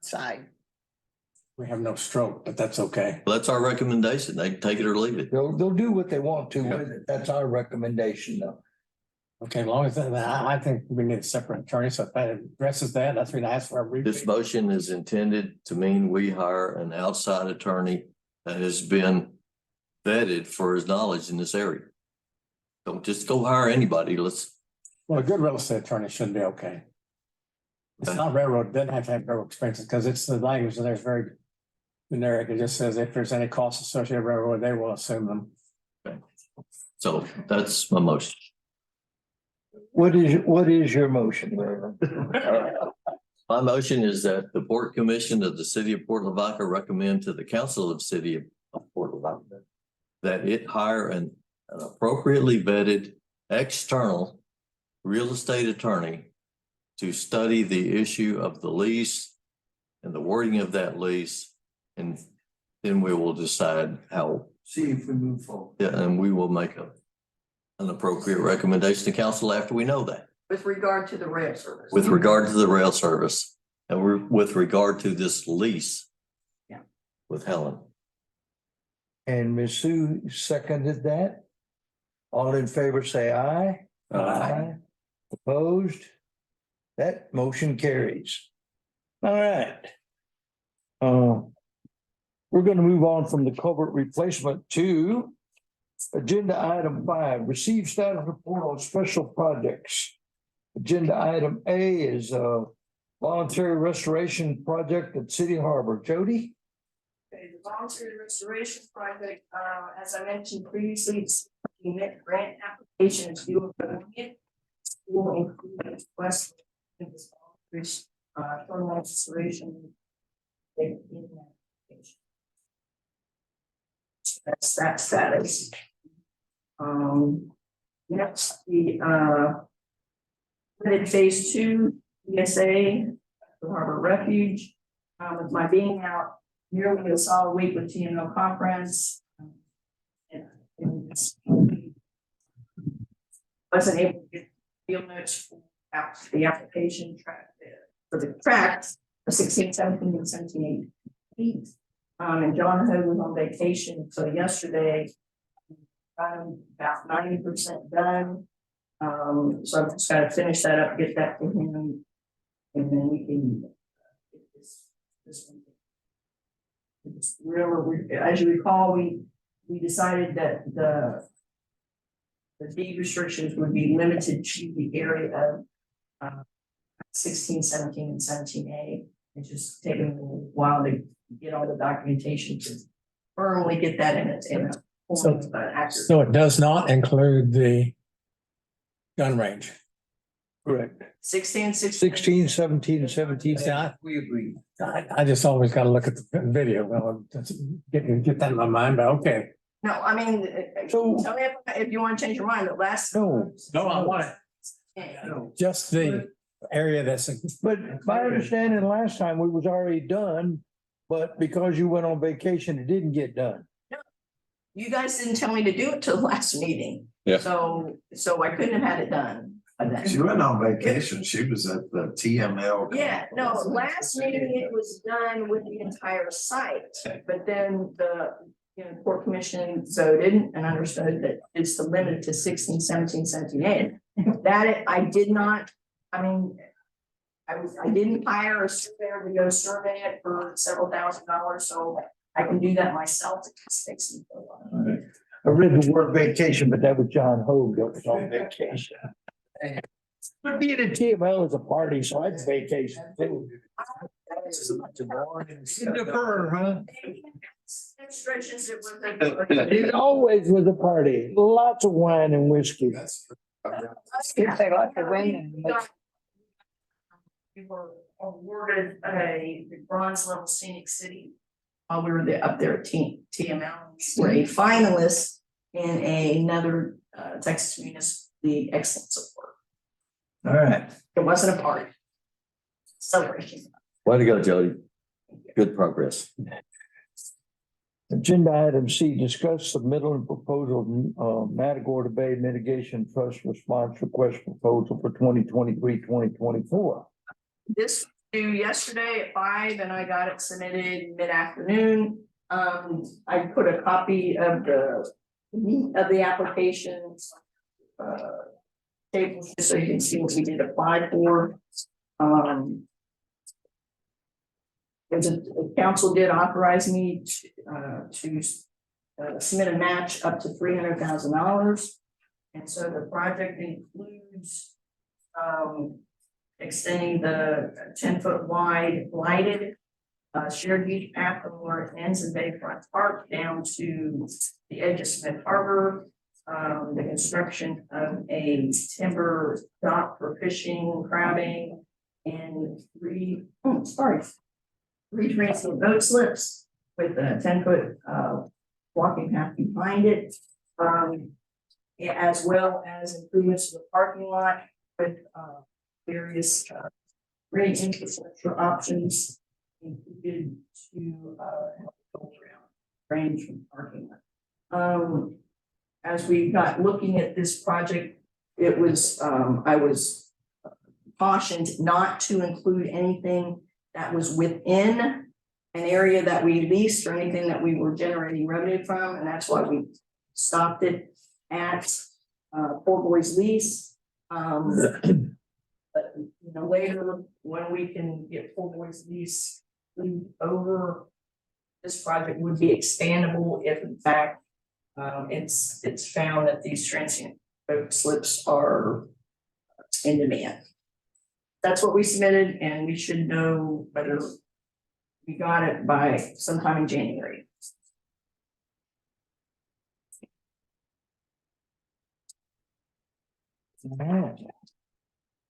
Side. We have no stroke, but that's okay. That's our recommendation. They can take it or leave it. They'll do what they want to with it. That's our recommendation though. Okay, as long as I think we need a separate attorney, so if that addresses that, that's what I asked for. A This motion is intended to mean we hire an outside attorney that has been vetted for his knowledge in this area. Don't just go hire anybody. Well, a good real estate attorney should be okay. It's Okay. not railroad, doesn't have to have railroad experiences, because it's the language there is very generic. It just says if there's any costs associated with railroad, they will assume them. So that's my motion. What is your motion, Raymond? My motion is that the Port Commission of the City of Port Lavaca recommend to the Council of City of Port Lavaca that it hire an appropriately vetted external real estate attorney to study the issue of the lease and the wording of that lease. And then we will decide how, See if we move forward. yeah, and we will make an appropriate recommendation to council after we know that. With regard to the rail service. With regard to the rail service and we're with regard to this lease. Yeah. With Helen. And Ms. Sue seconded that. All in favor, say aye. Opposed? That motion carries. All right. We're gonna move on from the culvert replacement to agenda item 5, receive status report on special projects. Agenda item A is a voluntary restoration project at City Harbor. Jody? Okay, the voluntary restoration project, as I mentioned previously, it's the net grant application is due for it. Will include a request in this voluntary restoration. In that application. That's that status. Next, phase 2, ESA, the Harbor Refuge, with my being out nearly a solid week with TMO conference. And wasn't able to get field notes for the application track for the tracks of 16, 17, and 17, 18. And John Ho was on vacation, so yesterday, I'm about 90% done. So I've just got to finish that up, get that to him, and then we can get this one. It's really, as you recall, we decided that the deed restrictions would be limited to the area of 16, 17, and 17A. It's just taken a little while to get all the documentation to firmly get that in a form of accurate. So it does not include the gun range. Correct. 16, 16, 17, and 17. See, We agree. I just always gotta look at the video. Well, get that in my mind, but okay. No, I mean, So- tell me if you want to change your mind, but last. No. I want Yeah. just the area that's. But my understanding last time we was already done, but because you went on vacation, it didn't get done. You guys didn't tell me to do it till the last meeting. Yeah. So I couldn't have had it done by then. She went on vacation. She was at the TML. Yeah, no, last meeting it was done with the entire site, but then the, Port Commission voted and understood that it's the limit to 16, 17, 17, 8. That I did not, I mean, I didn't hire a surveyor to go survey it for several $1,000s, so I can do that myself. It's fixing for a while. I read the word vacation, but that was John Hogue that was on vacation. But being a TML is a party, so I'd vacation too. Defer, huh? Demonstrations, it was. It always was a party, lots of wine and whiskey. They like the wind. We were awarded the bronze level scenic city. While we were up there at TML, we're a finalist in another Texas Municipal League Excellence Award. All right. It wasn't a party. Celebration. Way to go, Jody. Good progress. Agenda item C, discuss submittal and proposal, Matagorda Bay Mitigation Trust Response Request Proposal for 2023-2024. This was due yesterday at 5 and I got it submitted mid-afternoon. I put a copy of the application tables just so you can see what we did apply for. The council did authorize me to submit a match up to $300,000. And so the project includes extending the 10-foot wide lighted shared use path from where it ends in Bayfront Park down to the edge of Smith Harbor. The construction of a timber dock for fishing, crabbing, and three transient boat slips with a 10-foot walking path behind it. As well as improvements to the parking lot with various green infrastructure options included to help go around range from parking lot. As we got looking at this project, it was I was cautioned not to include anything that was within an area that we leased or anything that we were generating revenue from, and that's why we stopped it at Poor Boys Lease. But later when we can get Poor Boys Lease over, this project would be expandable if in fact it's found that these transient boat slips are in demand. That's what we submitted, and we should know whether we got it by sometime in January.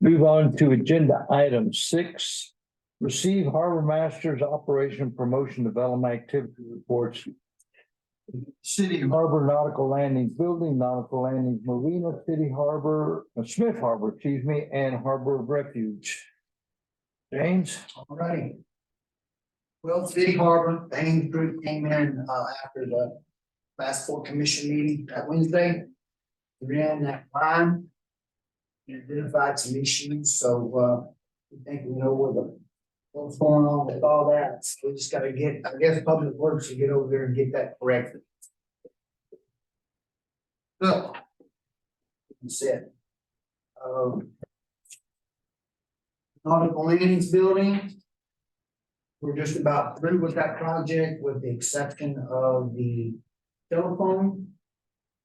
Move on to agenda item 6. Receive Harbor Master's Operation Promotion Development Activity Reports. City Harbor Nautical Landings Building, Nautical Landings Marina, City Harbor, Smith Harbor, excuse me, and Harbor of Refuge. James? All right. Well, City Harbor, the Haynes Group came in after the last Port Commission meeting that Wednesday. We ran that line. And identified some issues, so we think we know what's going on with all that. So we just gotta get, I guess, Public Works to get over there and get that corrected. So. You said. Nautical Landings Building. We're just about through with that project with the exception of the telephone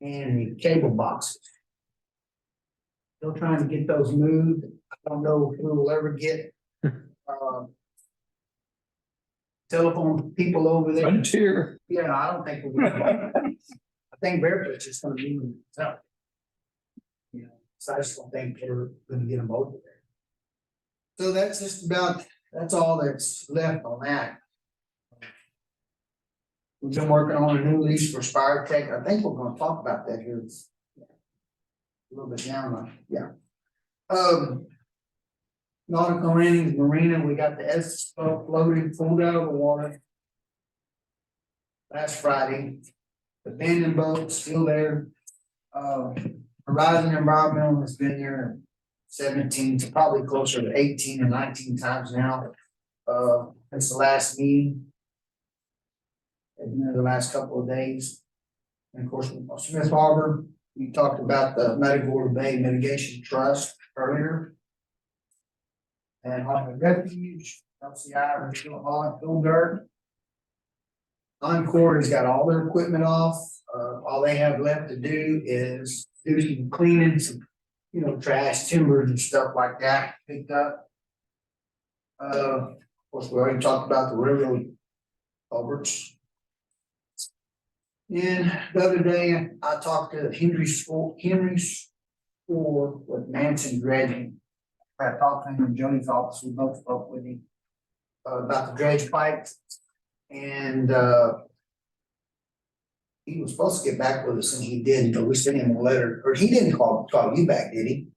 and the cable boxes. Still trying to get those moved. I don't know if we will ever get telephone people over there. Frontier. Yeah, I don't think we'll. I think Bearfoot's just gonna be. Yeah. So I just don't think we're gonna get them over there. So that's just about, that's all that's left on that. We've been working on a new lease for Spire Tech. I think we're gonna talk about that here. A little bit down, yeah. Nautical Landing Marina, we got the S floating, pulled out of the water. Last Friday. The abandoned boat's still there. Horizon Environmental has been there 17, to probably closer to 18 or 19 times now. Since the last meeting. And the last couple of days. And of course, Smith Harbor, we talked about the Matagorda Bay Mitigation Trust earlier. And on the refuge, LCI, we're still hauling fill dirt. Encore has got all their equipment off. All they have left to do is do some cleaning, some, trash, timbers and stuff like that picked up. Of course, we already talked about the railroad culverts. And the other day, I talked to Henry School with Manson Dredging. I talked to him in Jody's office, we both spoke with him about the dredge pipe. And he was supposed to get back with us and he didn't, but we sent him a letter, or he didn't call you back, did he?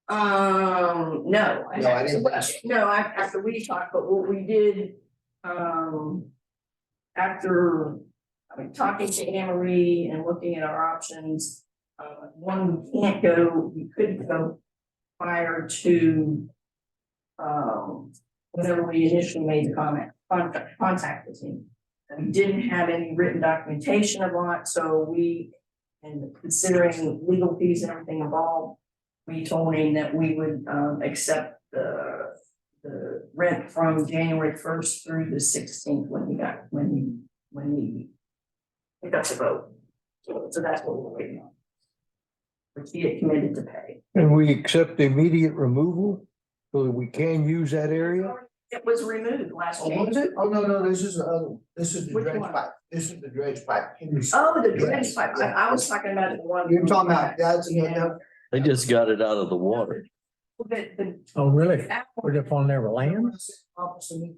No. No, I didn't. No, after we talked, but what we did, after, talking to Anne Marie and looking at our options, one, we couldn't go prior to, whenever we initially made the contact with him. We didn't have any written documentation of it, so and considering legal fees and everything involved, we told him that we would accept the rent from January 1st through the 16th when he picked up the vote. So that's what we're waiting on. Which he had committed to pay. And we accept the immediate removal, so that we can use that area? It was removed last Oh, January. was it? Oh, no, this is the other one. This is the Which dredge one? pipe. This is the dredge pipe. Oh, the dredge Yes, pipe. yeah. I was talking about the one. You're talking about, that's, They just got it out of the water. Oh, really? We're up on their land? Office and we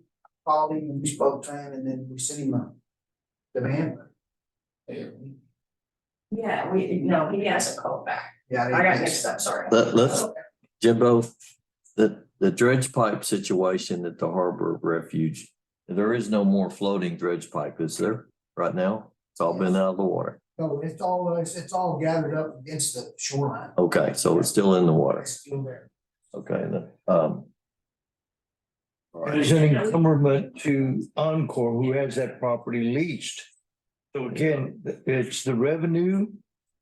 called him and we spoke to him and then we sent him a demand. Yeah, he hasn't called back. Yeah. I got mixed up, sorry. Let's, Jimbo, the dredge pipe situation at the harbor refuge, there is no more floating dredge pipe, is there, right now? It's all been out of the water. No, it's all gathered up against the shoreline. Okay, so it's still in the water. It's still there. Okay, then, There's an encumbrance to Encore, who has that property leased. So again, it's the revenue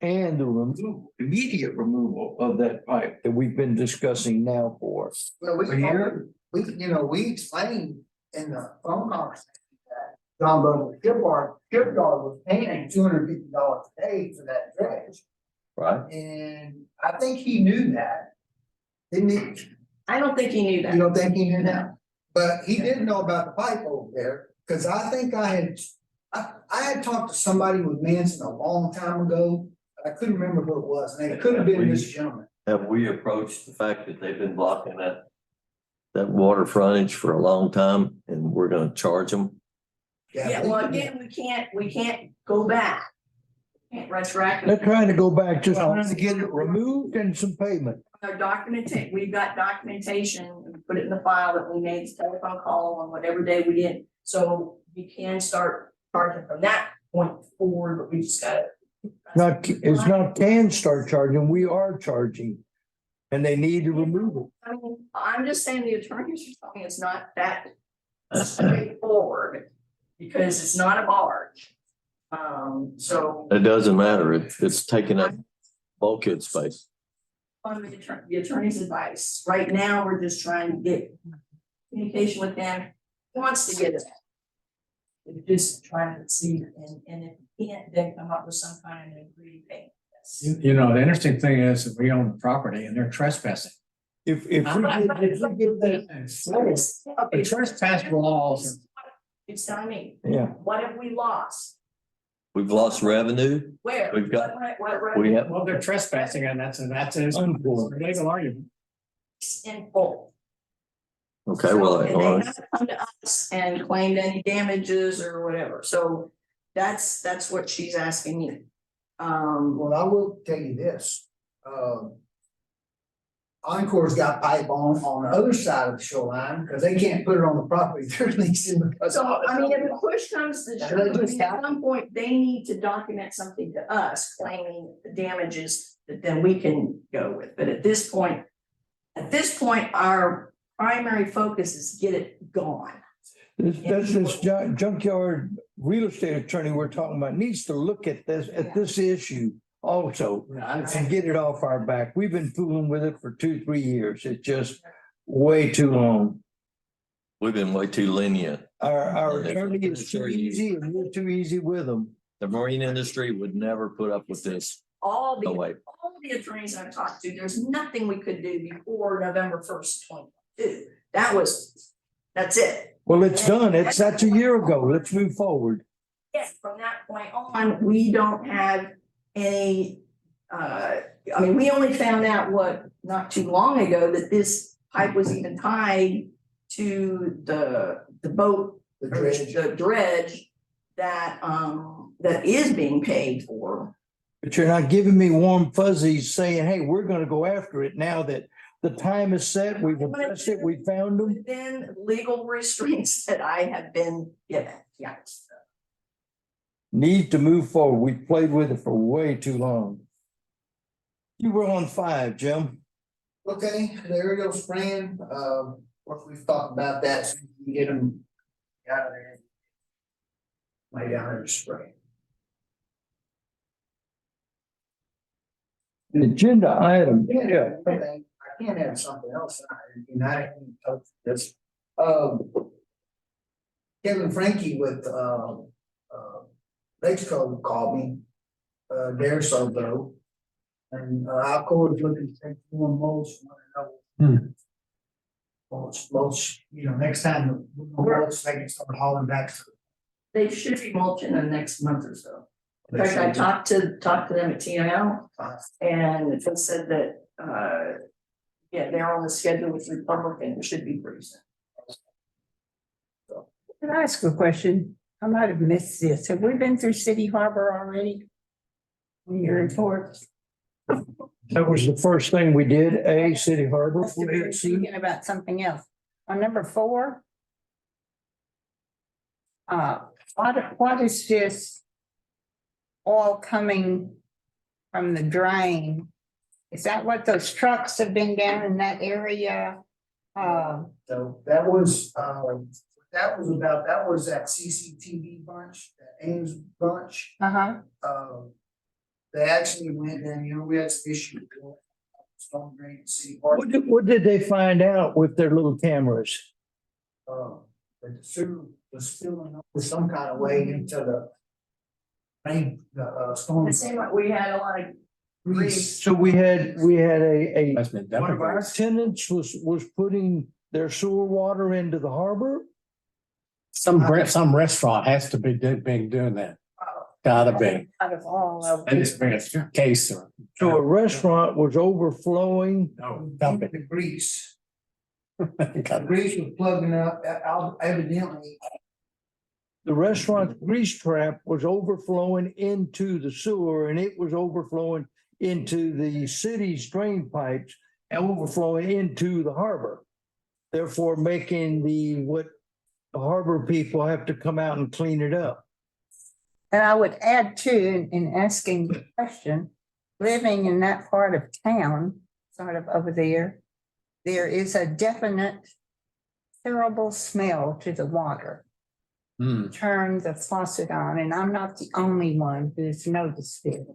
and the immediate removal of that pipe that we've been discussing now for Well, a year. we explained in the phone conversation that John Bogle shipyard was paying $250 a day for that dredge. right? And I think he knew that. Didn't he? I don't think he knew You that. don't think he knew that? But he didn't know about the pipe over there, because I think I had talked to somebody with Manson a long time ago. I couldn't remember who it was, and it could have been this gentleman. Have we approached the fact that they've been blocking that water frontage for a long time and we're gonna charge them? Yeah, well, again, we can't go back. Can't retroactive. They're trying to go back, just trying to get it removed and some payment. Our documentation, we've got documentation, we put it in the file that we made the telephone call on whatever day we did. So we can start charging from that point forward, but we just gotta. It's not can start charging, we are charging. And they need to remove it. I mean, I'm just saying the attorneys are telling me it's not that straightforward, because it's not a barge. So It doesn't matter. It's taking up bulkhead space. on the attorney's advice, right now, we're just trying to get communication with them, he wants to get it. We're just trying to see, and if he can't, then come up with some kind of agreed payment. The interesting thing is that we own the property and they're trespassing. If we give that, The trespass laws, It's telling me, yeah, what have we lost? We've lost revenue. Where? We've got- What We have, Well, they're trespassing and that's a legal argument. in full. okay, So, well, and all they right. haven't come to us and claimed any damages or whatever, so that's what she's asking me. Well, I will tell you this, Encore's got pipe on the other side of the shoreline, because they can't put it on the property they're leasing because. so, I mean, if the push comes to shove, I mean, at some point, they need to document something to us claiming the damages that then we can go with, but at this point, our primary focus is get it gone. This junkyard real estate attorney we're talking about needs to look at this issue also and get it off our back. We've been fooling with it for 2-3 years. It's just way too long. We've been way too lenient. Our attorney is too easy and we're too easy with them. The marine industry would never put up with this. All No way. the attorneys I've talked to, there's nothing we could do before November 1st, 2022. That's it. Well, it's done. That's a year ago. Let's move forward. Yes, from that point on, we don't have any, I mean, we only found out not too long ago that this pipe was even tied to the boat, The dredge. the dredge that is being paid for. But you're not giving me warm fuzzies saying, hey, we're gonna go after it now that the time is set, we've addressed it, we found them. Within legal restraints that I have been given, yes. Need to move forward. We played with it for way too long. You were on 5, Jim. Okay, the aerial spraying, we've talked about that, so we can get them out of there. Lay down there to spray. An agenda item, yeah. Okay, I can't have something else, I didn't touch this. Kevin Frankie with, Mexico called me, there so though. And, Alcoa is looking to take more mulch, mulch, next time, mulch, they can start hauling back. They should be mulching in the next month or so. In fact, I talked to them at TML and they said that, yeah, they're on the schedule with Republican, it should be pretty soon. Can I ask a question? I might have missed this. Have we been through City Harbor already? In your report? That was the first thing we did, City Harbor. We were thinking about something else. On number 4. What is this? All coming from the drain? Is that what those trucks have been down in that area? So that was that was that CCTV bunch, that Ames bunch. They actually went and, we had some issues. with Storm drain, city park. What did they find out with their little cameras? That the sewer was spilling over some kind of way into the storm. It seemed like we had a lot of grease. So we had a That's been one of our tenants was putting their sewer water into the harbor. Some restaurant has to be being doing that. Gotta be. Out of all of And it's been a case or. So a restaurant was overflowing. No, dump it. The grease. The Gotta- grease was plugging up, evidently. The restaurant's grease trap was overflowing into the sewer and it was overflowing into the city's drain pipes and overflowing into the harbor. Therefore, making what the harbor people have to come out and clean it up. And I would add too, in asking the question, living in that part of town, sort of over there, there is a definite terrible smell to the water. Turn the faucet on, and I'm not the only one who's noticed it.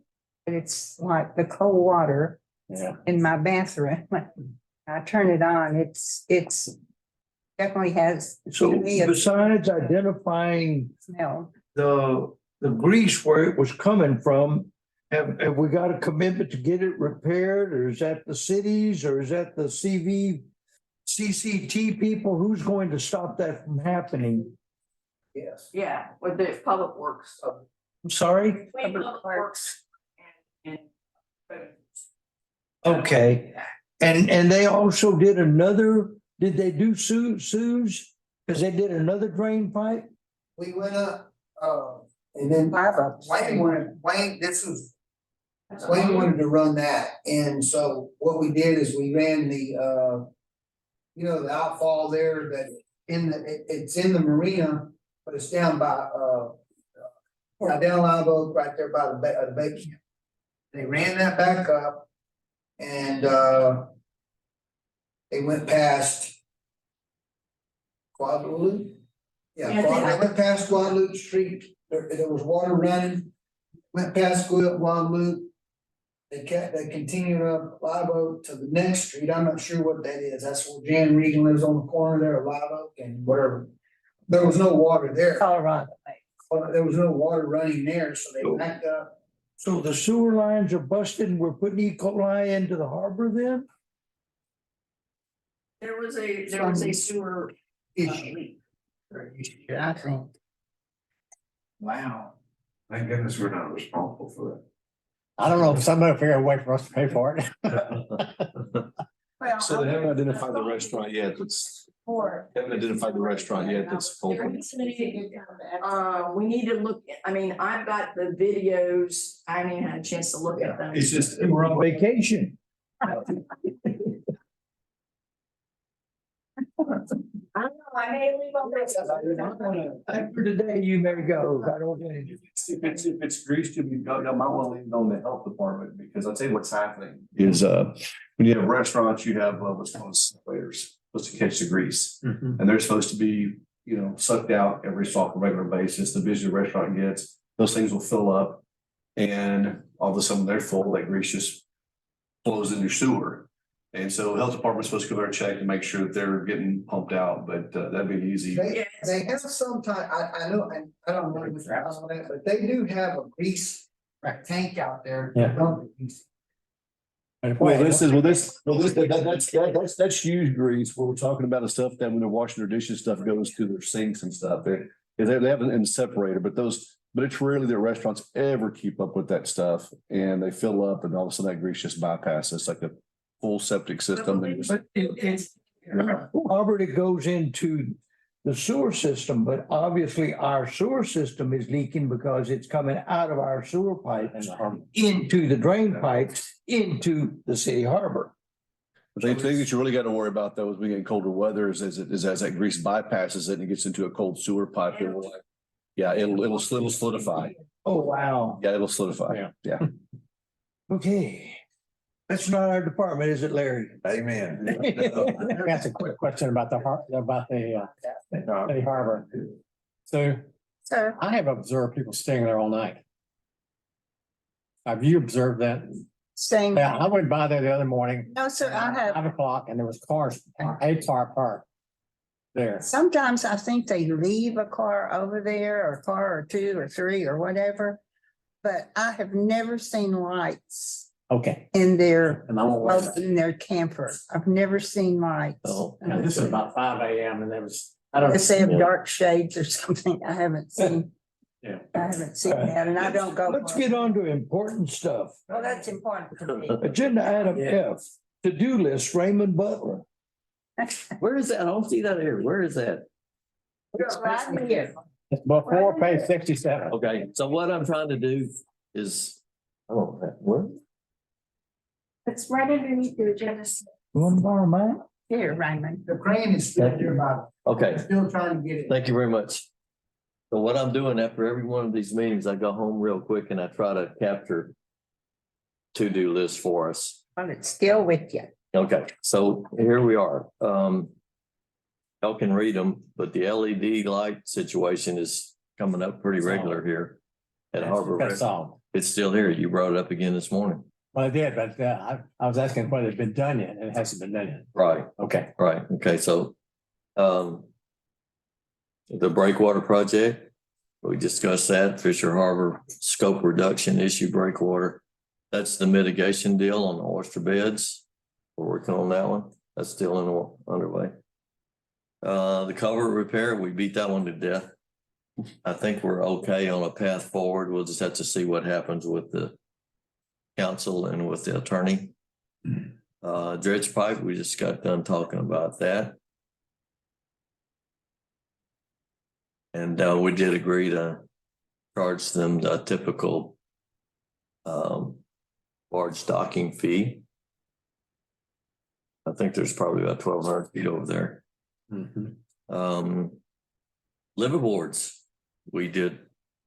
But it's like the cold water in my bathroom. I turn it on, it's definitely has. So to me, a besides identifying smell. the grease where it was coming from, have we got a commitment to get it repaired, or is that the cities, or is that the CCT people? Who's going to stop that from happening? Yes. Yeah, with the public works. I'm sorry? Public Works and Okay, and they also did another, did they do Sue's? Cause they did another drain pipe? We went up, and then Wayne, this was, Wayne wanted to run that, and so what we did is we ran the, you know, the outfall there that it's in the marina, but it's down by, down Live Oak, right there by the base camp. They ran that back up and, they went past Guadalupe. Yeah, they went past Guadalupe Street, there was water running, went past Guadalupe. They continued up Live Oak to the next street, I'm not sure what that is, that's where Jan Regan lives on the corner there of Live Oak and whatever. There was no water there. Colorado. There was no water running there, so they backed up. So the sewer lines are busted and we're putting E. coli into the harbor then? there was a sewer Issue. leak. I think. Wow. Thank goodness we're not responsible for that. I don't know if somebody will figure out a way for us to pay for it. So they haven't identified the restaurant yet. Haven't identified the restaurant yet that's open. We need to look, I mean, I've got the videos, I haven't even had a chance to look at them. It's just, We're on vacation. I don't know, I may leave on this. After today, you may go. I don't get it. if it's grease to be, I might want to leave it on the health department because I'll tell you what's happening is, when you have restaurants, you have what's called separators, supposed to catch the grease. And they're supposed to be, you know, sucked out every so often regular basis. The busier the restaurant gets, those things will fill up. And all of a sudden they're full, that grease just flows in your sewer. And so the health department's supposed to go there and check to make sure that they're getting pumped out, but that'd be easy. They have some time, I know, and I don't know what's on that, but they do have a grease tank out there. Yeah. That's used grease. What we're talking about is stuff that when they're washing their dishes, stuff goes to their sinks and stuff. They have it in the separator, but it's rarely that restaurants ever keep up with that stuff and they fill up and all of a sudden that grease just bypasses like a full septic system. But it's Robert, it goes into the sewer system, but obviously our sewer system is leaking because it's coming out of our sewer pipes into the drain pipes into the city harbor. The thing that you really got to worry about though, as we get colder weather is as that grease bypasses it and it gets into a cold sewer pipe, it'll solidify. Oh, wow. Yeah, it'll solidify. Yeah. Okay. That's not our department, is it, Larry? Amen. That's a quick question about the City Harbor. So Sir, I have observed people staying there all night. Have you observed that? staying, Yeah, I went by there the other morning, no, sir, I have. 5 o'clock, and there was a car parked there. Sometimes I think they leave a car over there, or a car or two or three or whatever. But I have never seen lights Okay. in their, And I'm aware. in their camper. I've never seen lights. Oh, and this is about 5 a.m. and there was, I don't. Unless they have dark shades or something. I haven't seen. Yeah. I haven't seen that, and I don't go. Let's get on to important stuff. Well, that's important to me. Agenda item Yeah. F, to-do list, Raymond Butler. Where is that? I don't see that here. Where is that? Right here. It's before page 67. Okay, so what I'm trying to do is, where? It's right underneath your agenda. You want to borrow mine? Here, Raymond. The crane is still there, but Okay, still trying to get it. thank you very much. So what I'm doing after every one of these meetings, I go home real quick and I try to capture to-do lists for us. Well, it's still with you. Okay, so here we are. Y'all can read them, but the LED light situation is coming up pretty regular here at Harbor. That's all. It's still here. You brought it up again this morning. Well, I did, but I was asking whether it's been done yet, and it hasn't been done yet. Right, Okay. right. Okay, so the breakwater project, we discussed that, Fisher Harbor scope reduction issue breakwater. That's the mitigation deal on the oyster beds. We're working on that one. That's still underway. The culvert repair, we beat that one to death. I think we're okay on a path forward. We'll just have to see what happens with the council and with the attorney. Dredge pipe, we just got done talking about that. And we did agree to charge them the typical barge docking fee. I think there's probably about 1,200 feet over there. Liveaboards, we did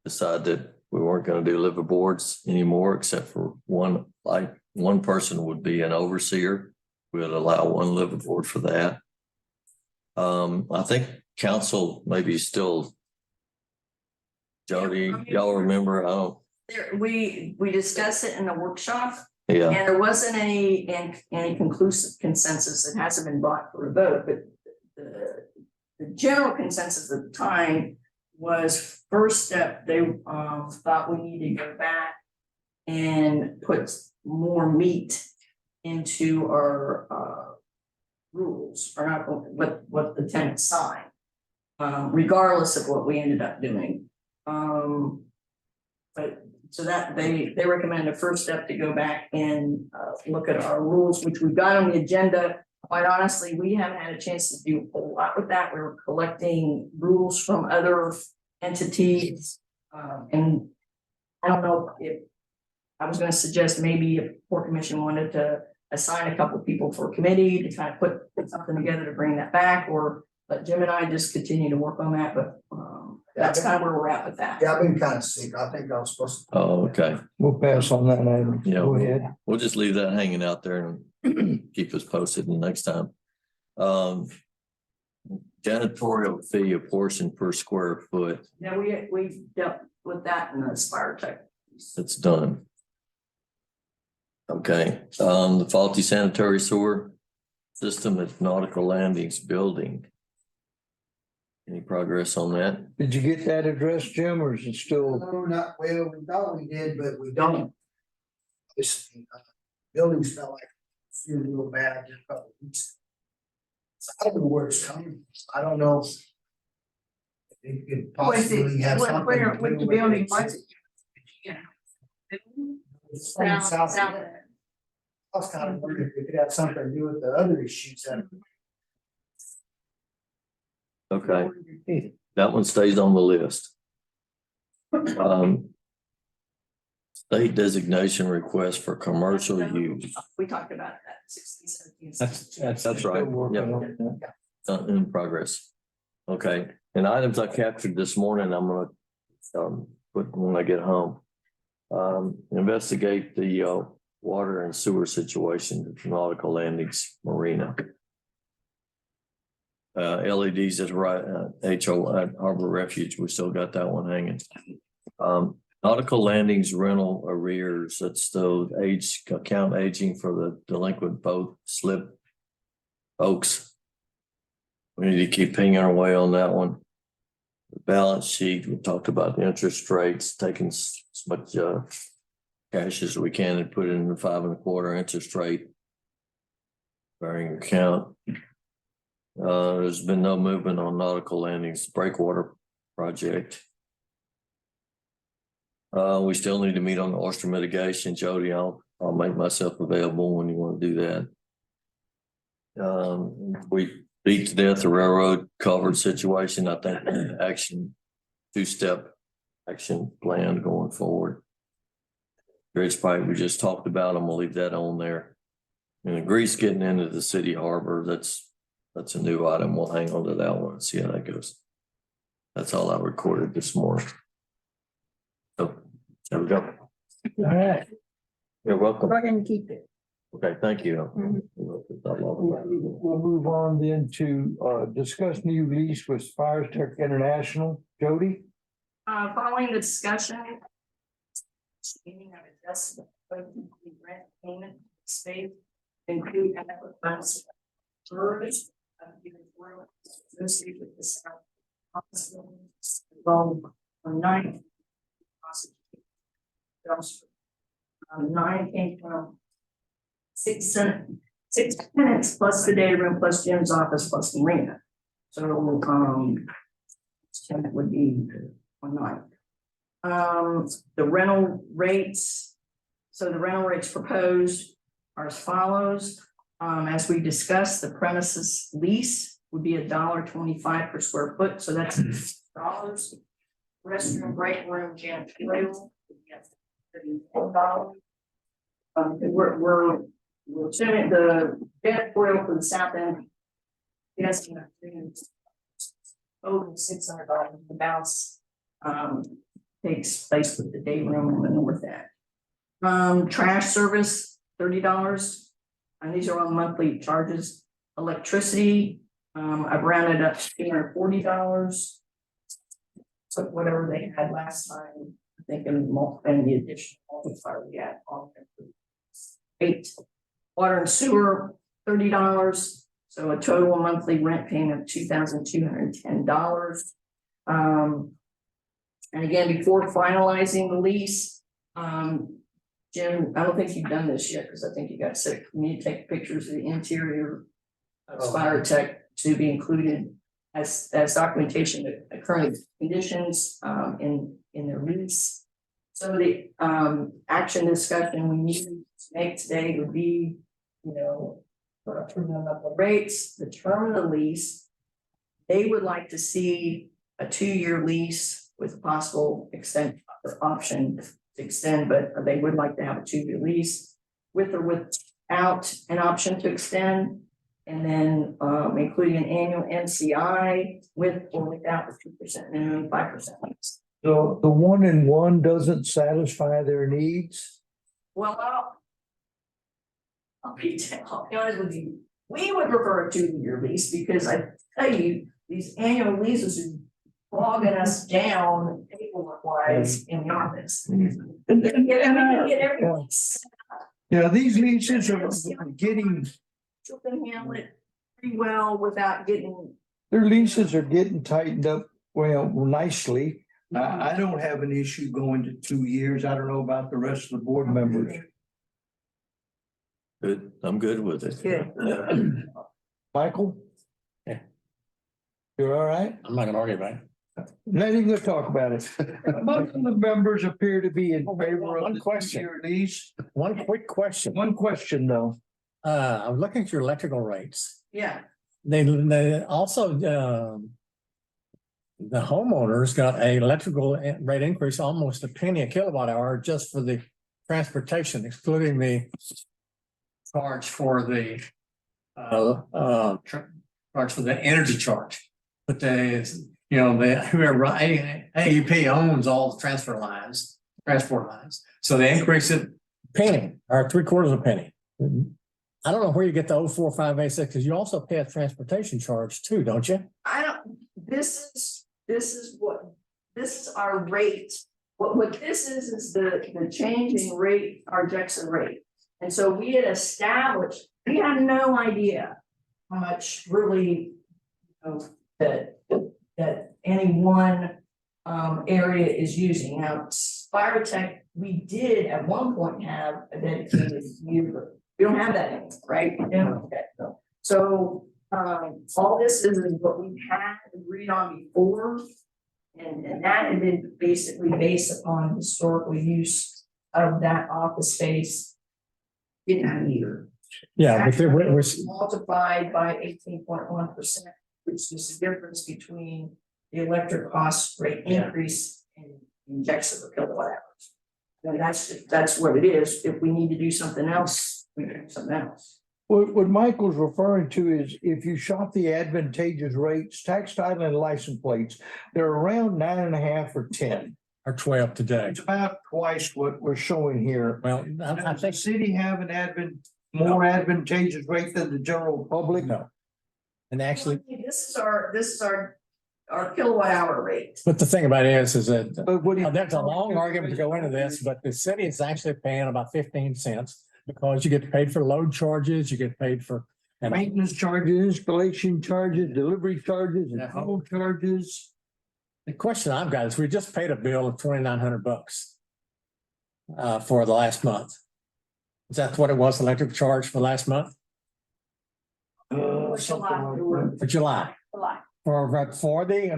decide that we weren't going to do liveaboards anymore, except for one, like one person would be an overseer. We would allow one liveaboard for that. I think council maybe still. Jody, y'all remember? I don't. We discussed it in the workshop. Yeah. And there wasn't any conclusive consensus. It hasn't been brought for a vote, but the general consensus at the time was first step, they thought we needed to go back and put more meat into our rules, or not what the tenants sign, regardless of what we ended up doing. But so that they recommended a first step to go back and look at our rules, which we've got on the agenda. Quite honestly, we haven't had a chance to do a whole lot with that. We were collecting rules from other entities. And I don't know if I was going to suggest maybe if Port Commission wanted to assign a couple of people for a committee to kind of put something together to bring that back, or let Jim and I just continue to work on that. But that's kind of where we're at with that. Yeah, I've been kind of sick. I think I was supposed to. Oh, okay. We'll pass on that item. Yeah, Go ahead. we'll just leave that hanging out there and keep us posted the next time. Janitorial fee, a portion per square foot. Yeah, we dealt with that in the Spire Tech. It's done. Okay, the faulty sanitary sewer system at Nautical Landings building. Any progress on that? Did you get that addressed, Jim, or is it still? No, not, well, we thought we did, but we don't. This building smell like it's real bad just a couple of weeks. So I don't know where it's coming from. I don't know. If it could possibly have something. What the building was? It's from south. I was kind of wondering if it could have something to do with the other issues that. Okay, that one stays on the list. State designation request for commercial use. We talked about that 16, 17. That's right. Yep. In progress. Okay, and items I captured this morning, I'm gonna put when I get home. Investigate the water and sewer situation at Nautical Landings Marina. LEDs at HO at Harbor Refuge, we still got that one hanging. Nautical Landings rental arrears, that's the account aging for the delinquent boat slip folks. We need to keep pinging our way on that one. The balance sheet, we talked about the interest rates, taking as much cash as we can and put it in the 5.25% interest rate bearing account. There's been no movement on Nautical Landings breakwater project. We still need to meet on the oyster mitigation. Jody, I'll make myself available when you want to do that. We beat to death the railroad culvert situation. I think action, 2-step action plan going forward. Dredge pipe, we just talked about. I'm gonna leave that on there. And the grease getting into the city harbor, that's a new item. We'll hang on to that one and see how that goes. That's all I recorded this morning. So there we go. All right. You're welcome. Go ahead and keep it. Okay, thank you. We'll move on then to discuss new lease with Spire Tech International. Jody? Following the discussion. Meaning of adjustment of the rent payment space include adequate funds. Service of the world associated with the South Hospital. Well, on 9. 9 came from 6 tenants plus the data room plus Jim's office plus the marina. So tenant would be online. The rental rates, so the rental rates proposed are as follows. As we discussed, the premises lease would be $1.25 per square foot, so that's dollars. Restroom, break room, janitorial. $34. We're assuming the janitorial for the south end. Yes, over $600. The balance takes place with the day room on the north end. Trash service, $30. And these are all monthly charges. Electricity, I've rounded up to $240. So whatever they had last time, I think in the additional multiplier we had on there. 8. Water and sewer, $30. So a total monthly rent payment of $2,210. And again, before finalizing the lease, Jim, I don't think you've done this yet, because I think you got sick. You need to take pictures of the interior of Spire Tech to be included as documentation of the current conditions in their lease. So the action discussion we need to make today would be, for approval of the rates, the term of the lease. They would like to see a 2-year lease with a possible extent option to extend, but they would like to have a 2-year lease with or without an option to extend. And then including an annual NCI with or without the 2% minimum, 5% lease. So the 1-in-1 doesn't satisfy their needs? Well, I'll be honest with you. We would prefer a 2-year lease because I tell you, these annual leases are bogging us down paperwork wise in the office. Get everything. Yeah, these leases are getting, You can handle it pretty well without getting. their leases are getting tightened up well nicely. I don't have an issue going to 2 years. I don't know about the rest of the board members. Good, I'm good with it. Good. Yeah. Michael? Yeah. You're all right? I'm not gonna argue about it. Let him go talk about it. Most of the members appear to be in favor of One the question. 2-year lease. One quick question. One question though. I'm looking at your electrical rates. Yeah. They also, the homeowners got a electrical rate increase, almost a penny a kilowatt hour just for the transportation, excluding the charge for the charge for the energy charge. But whoever AEP owns all the transport lines. So they increase it penny or 3/4 of a penny. I don't know where you get the 04586 because you also pay a transportation charge too, don't you? This is our rate. What this is the change in rate, our Jackson rate. And so we had established, we had no idea how much really that any one area is using. Now, Spire Tech, we did at one point have a dedicated user. We don't have that anymore, right? Okay. So all this is what we had agreed on before. And that had been basically based upon historical use of that office space in that year. Yeah, but we're Multiplied by 18.1%, which is the difference between the electric cost rate increase in Jackson per kilowatt hours. And that's what it is. If we need to do something else, we can do something else. What Michael's referring to is if you shop the advantageous rates, tax title and license plates, they're around 9.5 or 10. or 12 today. It's about twice what we're showing here. Well, I Does the think city have an more advantageous rate than the general public? no. And actually, This is our kilowatt hour rate. but the thing about it is that But what do you- there's a long argument to go into this, but the city is actually paying about 15 cents because you get paid for load charges, you get paid for. And Maintenance charges, installation charges, delivery charges, and Yeah. toll charges. the question I've got is we just paid a bill of $2,900 for the last month. Is that what it was, electric charge for last month? Something like that. For July, July. for the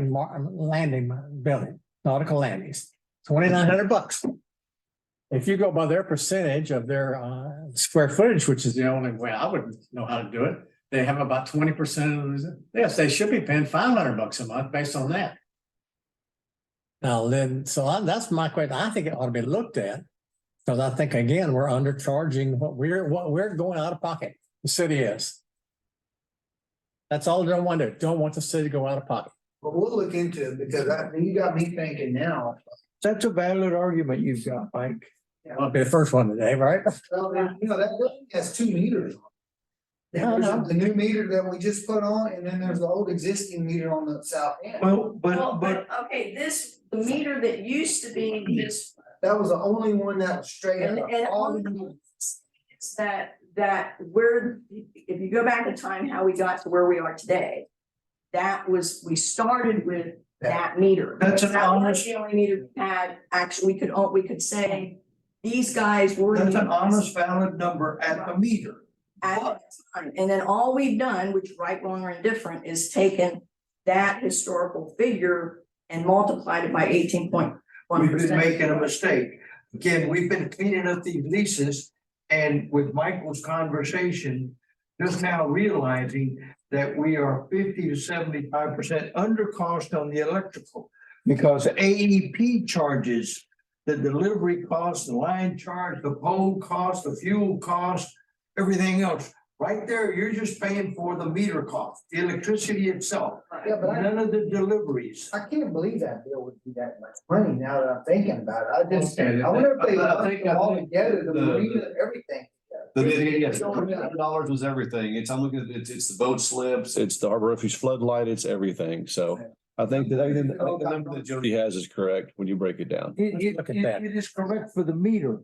landing building. nautical landings, $2,900. If you go by their percentage of their square footage, which is the only way I would know how to do it, they have about 20% of the, yes, they should be paying $500 a month based on that. Now, then, that's my question. I think it ought to be looked at. Because I think, again, we're undercharging what we're going out of pocket. The city is. That's all they don't want to do. Don't want the city to go out of pocket. But we'll look into it because you got me thinking now. That's a valid argument you've got, Mike. I'll be the first one today, right? Well, you know, that building has 2 meters. Yeah, I know. There's the new meter that we just put on, and then there's the old existing meter on the south end. Well, Well, but, okay, the meter that used to be this. That was the only one that was straight And, up. and All on the- the, it's that we're, if you go back in time, how we got to where we are today. That was, we started with that meter. That's an That was honest- the only meter we had, actually, we could say, these guys were. That's an honest, valid number at the meter. At that time, and then all we've done, which right, wrong, or indifferent, is taken that historical figure and multiplied it by 18.1%. We've been making a mistake. Again, we've been cleaning up these leases and with Michael's conversation, just now realizing that we are 50 to 75% under cost on the electrical. Because AEP charges the delivery cost, the line charge, the pole cost, the fuel cost, everything else. Right there, you're just paying for the meter cost, the electricity itself, Yeah, but none of the deliveries. I can't believe that bill would be that much money now that I'm thinking about it. Okay, I wonder if they I lumped think- them all together, the the- marina, everything. Yes, $100 was everything. I'm looking at, it's the boat slips, it's the Harbor Refuge floodlight, it's everything. So I think that everything, I think the number that Jody has is correct when you break it down. Look at that. It is correct for the meter,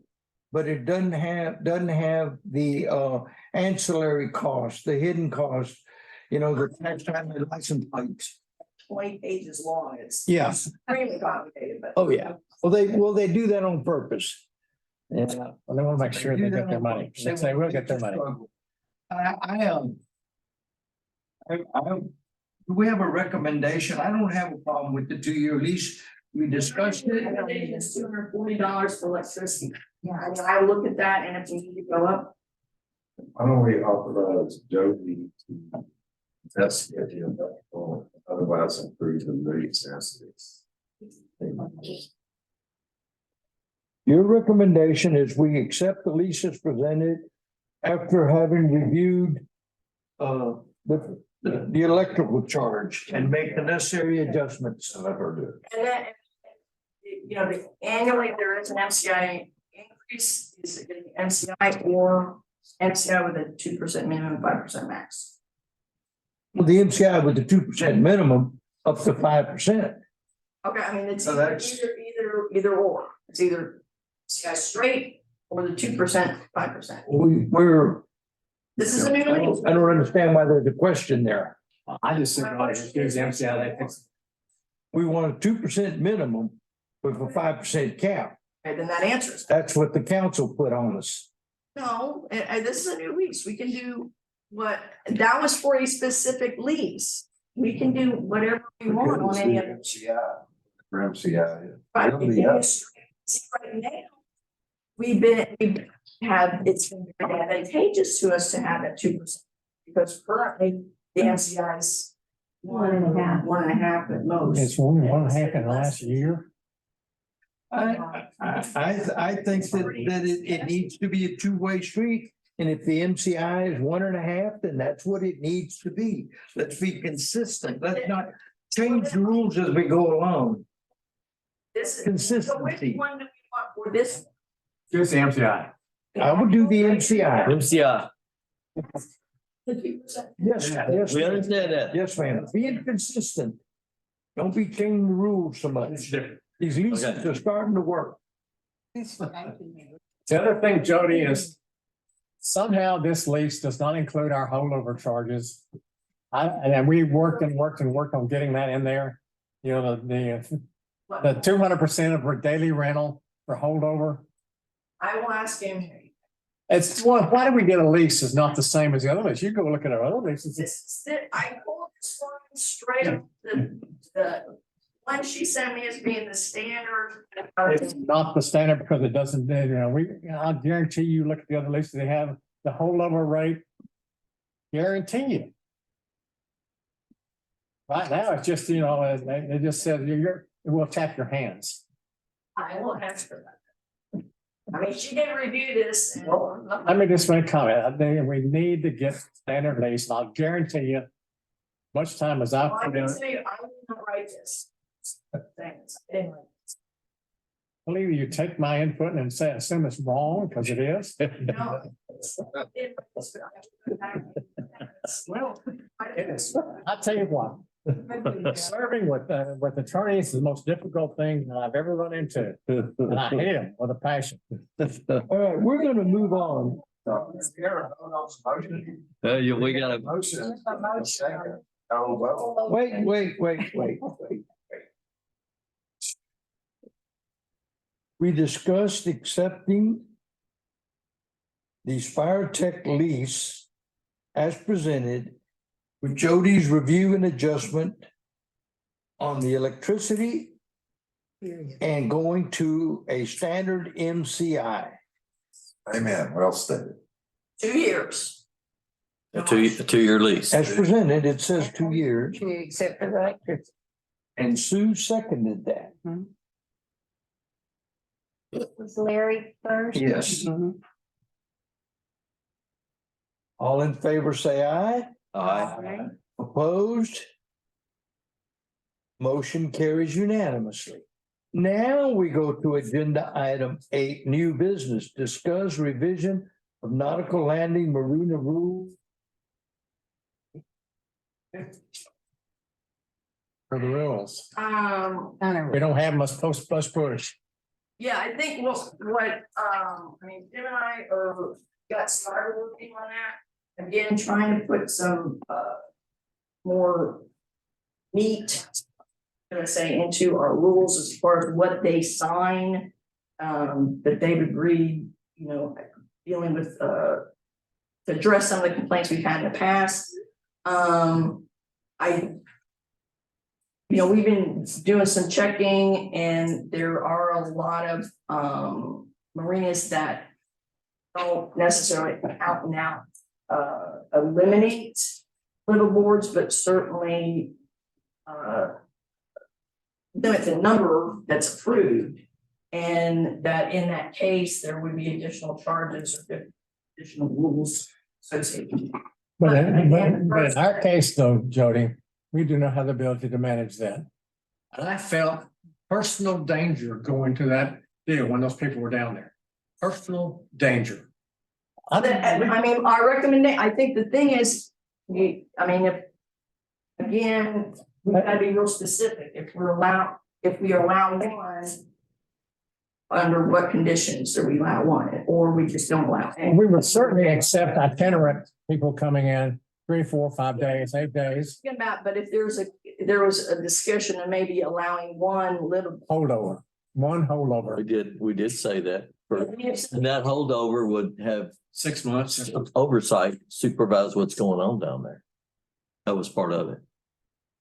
but it doesn't have the ancillary cost, the hidden cost, you know, the tax time and license plates. 20 pages long, it's Yeah. extremely complicated, but. Oh, yeah. Well, they do that on purpose. Yeah. Well, they want to make sure they get their money. They will get their money. We have a recommendation. I don't have a problem with the 2-year lease. We discussed it. It's $240 for electricity. Yeah, I mean, I look at that and if we need to go up, I don't really authorize Jody to investigate the electrical, otherwise improve the rates as it's. Your recommendation is we accept the leases presented after having reviewed the electrical charge and make the necessary adjustments. and then, you know, annually there is an MCI increase, is it gonna be MCI or MCI with a 2% minimum, 5% max? Well, the MCI with the 2% minimum up to 5%. Okay, I mean, it's So either, that's- either or, it's either CI straight or the 2%, 5%. We're, This is a new. I don't understand why there's a question there. I just think I just use MCI, they fix. We want a 2% minimum with a 5% cap. And then that answers. That's what the council put on us. No, and this is a new lease. We can do what, that was for a specific lease. We can do whatever we want on any of it. MCI. For MCI. But Really, the thing is, see, right now, we have, it's been very advantageous to us to have that 2%. Because currently, the MCI is 1.5, 1.5 at most. It's one and a half in the last year. I think that it needs to be a two-way street. And if the MCI is 1.5, then that's what it needs to be. Let's be consistent. Let's not change the rules as we go along. This is. Consistency. So which one do we want for this? Just the MCI. I would do the MCI. MCI, The 2%. Yes, we understand that. yes, ma'am. Being consistent. Don't be changing the rules so much. These leases Okay. are starting to work. The other thing, Jody, is somehow this lease does not include our holdover charges. And then we worked on getting that in there. You know, the 200% of our daily rental for holdover. I will ask him. It's, well, why do we get a lease is not the same as the other lease? You go look at our other leases. This is, I pulled this one straight up the one she sent me as being the standard. It's not the standard because it doesn't, I guarantee you, look at the other lists they have, the whole level rate. Guarantee you. Right now, it's just, they just said, it will tap your hands. I will ask her that. I mean, she did review this and. Let me just make a comment. I think we need to get standard rates, and I'll guarantee you, much time as I've I put can in, say, I didn't write this. Thanks. I didn't write this. believe you take my input and say, assume it's wrong, because it is. No. Well, it is. I'll tell you what. Serving with attorneys is the most difficult thing that I've ever run into, and I hate them with a passion. All right, we're gonna move on. We got a Motion. Wait. We discussed accepting the Spire Tech lease as presented with Jody's review and adjustment on the electricity and going to a standard MCI. Amen, well stated. 2 years. a 2-year lease. As presented, it says 2 years, Can you accept the electricity? and Sue seconded that. Was Larry first? Yes. Mhm. All in favor, say aye. Aye. Opposed? Motion carries unanimously. Now we go to agenda item 8, new business, discuss revision of nautical landing marina rules. For the rules. We don't have much push. Yeah, I think what, Jim and I got started working on that. Again, trying to put some, more meat, into our rules as far as what they sign. That they've agreed, dealing with, to address some of the complaints we've had in the past. We've been doing some checking and there are a lot of marinas that don't necessarily out and out eliminate liveaboards, but certainly limit the number that's approved. And that in that case, there would be additional charges or additional rules associated. But in our case though, Jody, we do not have the ability to manage that. And I felt personal danger going to that deal when those people were down there. Personal danger. I think the thing is, if again, we gotta be real specific, if we allow one. Under what conditions do we allow one, or we just don't allow any? We would certainly accept itinerant people coming in 3, 4, 5 days, 8 days. But if there was a discussion of maybe allowing one little. Holdover, one holdover. We did say that. And that holdover would have 6 months. oversight, supervise what's going on down there. That was part of it.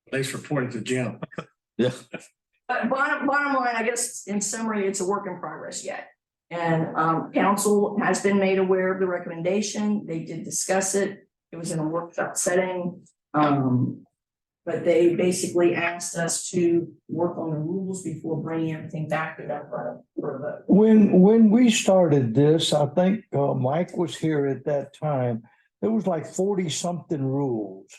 At least reported to Jim. Yeah. But bottom line, I guess in summary, it's a work in progress yet. And council has been made aware of the recommendation. They did discuss it. It was in a workshop setting. But they basically asked us to work on the rules before bringing everything back to them for the. When we started this, I think Mike was here at that time. There was like 40-something rules.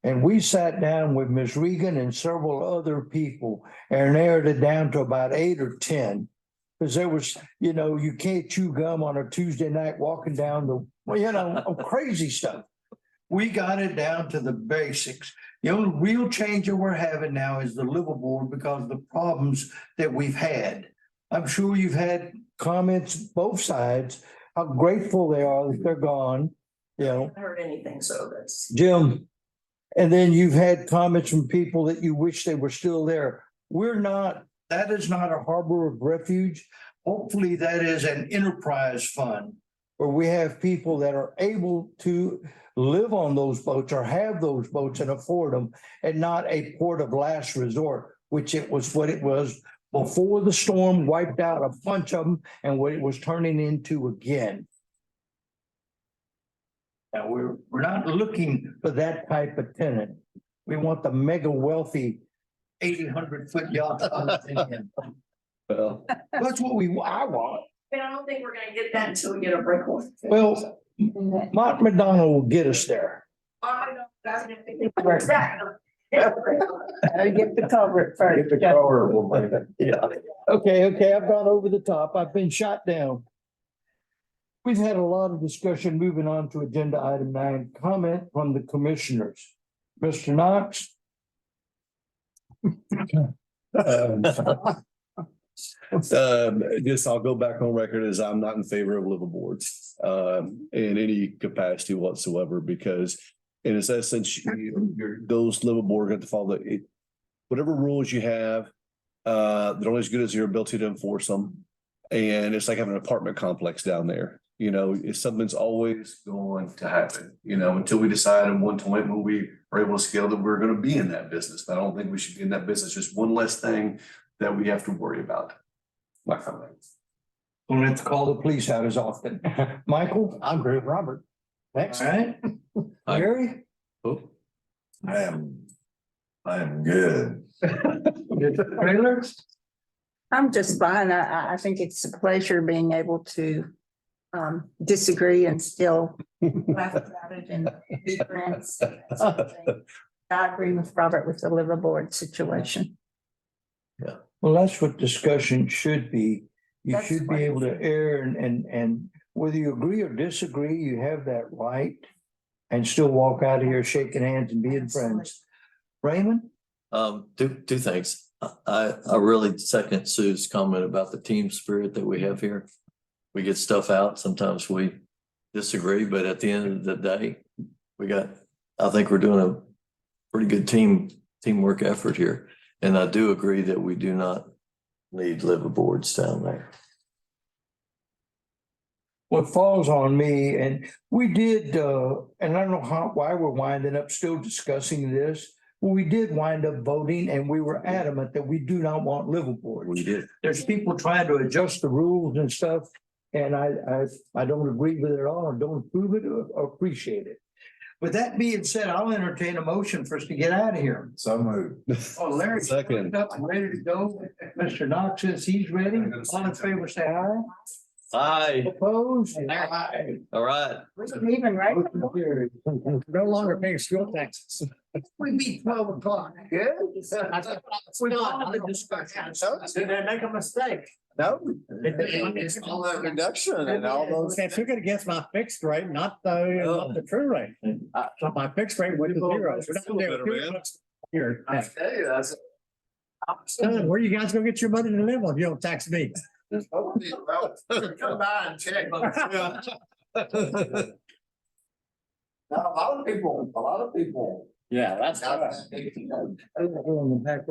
And we sat down with Ms. Regan and several other people and narrowed it down to about 8 or 10. Because there was, you can't chew gum on a Tuesday night walking down crazy stuff. We got it down to the basics. The only real change that we're having now is the liveaboard because of the problems that we've had. I'm sure you've had comments both sides, how grateful they are that they're gone. I haven't heard anything, so that's. Jim. And then you've had comments from people that you wish they were still there. That is not a harbor of refuge. Hopefully that is an enterprise fund where we have people that are able to live on those boats or have those boats and afford them and not a port of last resort which it was what it was before the storm wiped out a bunch of them and what it was turning into again. Now, we're not looking for that type of tenant. We want the mega wealthy 800-foot yacht. Well, That's what I want. And I don't think we're gonna get that until we get a brick one. Well, Mark McDonald will get us there. I know, that's gonna be. Exactly. Get the culvert first. Get the color, we'll make it. Yeah. Okay, I've gone over the top. I've been shot down. We've had a lot of discussion. Moving on to agenda item 9, comment from the commissioners. Mr. Knox? Just I'll go back on record as I'm not in favor of liveaboards in any capacity whatsoever, because in its essence, those liveaboard have to follow whatever rules you have. They're only as good as your ability to enforce them. And it's like having an apartment complex down there. You know, if something's always going to happen, you know, until we decide at one point when we are able to scale that we're going to be in that business. But I don't think we should be in that business. Just one less thing that we have to worry about. My comments. Don't have to call the police out as often. Michael? I agree with Robert. Next. All right. Gary? I am good. Taylor? I'm just fine. I think it's a pleasure being able to disagree and still laugh about it and be friends. I agree with Robert with the liveaboard situation. Well, that's what discussion should be. You That's should be right. able to err and whether you agree or disagree, you have that right. And still walk out of here shaking hands and being friends. Raymond? Two things. I really second Sue's comment about the team spirit that we have here. We get stuff out. Sometimes we disagree, but at the end of the day, I think we're doing a pretty good teamwork effort here. And I do agree that we do not need liveaboards down there. What falls on me, and we did, and I don't know why we're winding up still discussing this. Well, we did wind up voting and we were adamant that we do not want liveaboards. We did. There's people trying to adjust the rules and stuff. And I don't agree with it at all and don't approve it or appreciate it. With that being said, I'll entertain a motion for us to get out of here. So moved. Oh, Larry. Second. Up and ready to go. Mr. Knox says he's ready. All in favor, say aye. Aye. Opposed? Aye. All right. We're leaving, right? Motion carried. No longer paying school taxes. We beat 12 o'clock. Good. We're not on the discussion. Did they make a mistake? No. It's all that reduction and all those. They took it against my fixed rate, not the true rate. So my fixed rate went to 0. Here. I tell you, that's. Son, where you guys gonna get your money to live on? You don't tax me. Come by and check. Now, a lot of people. Yeah, that's. Back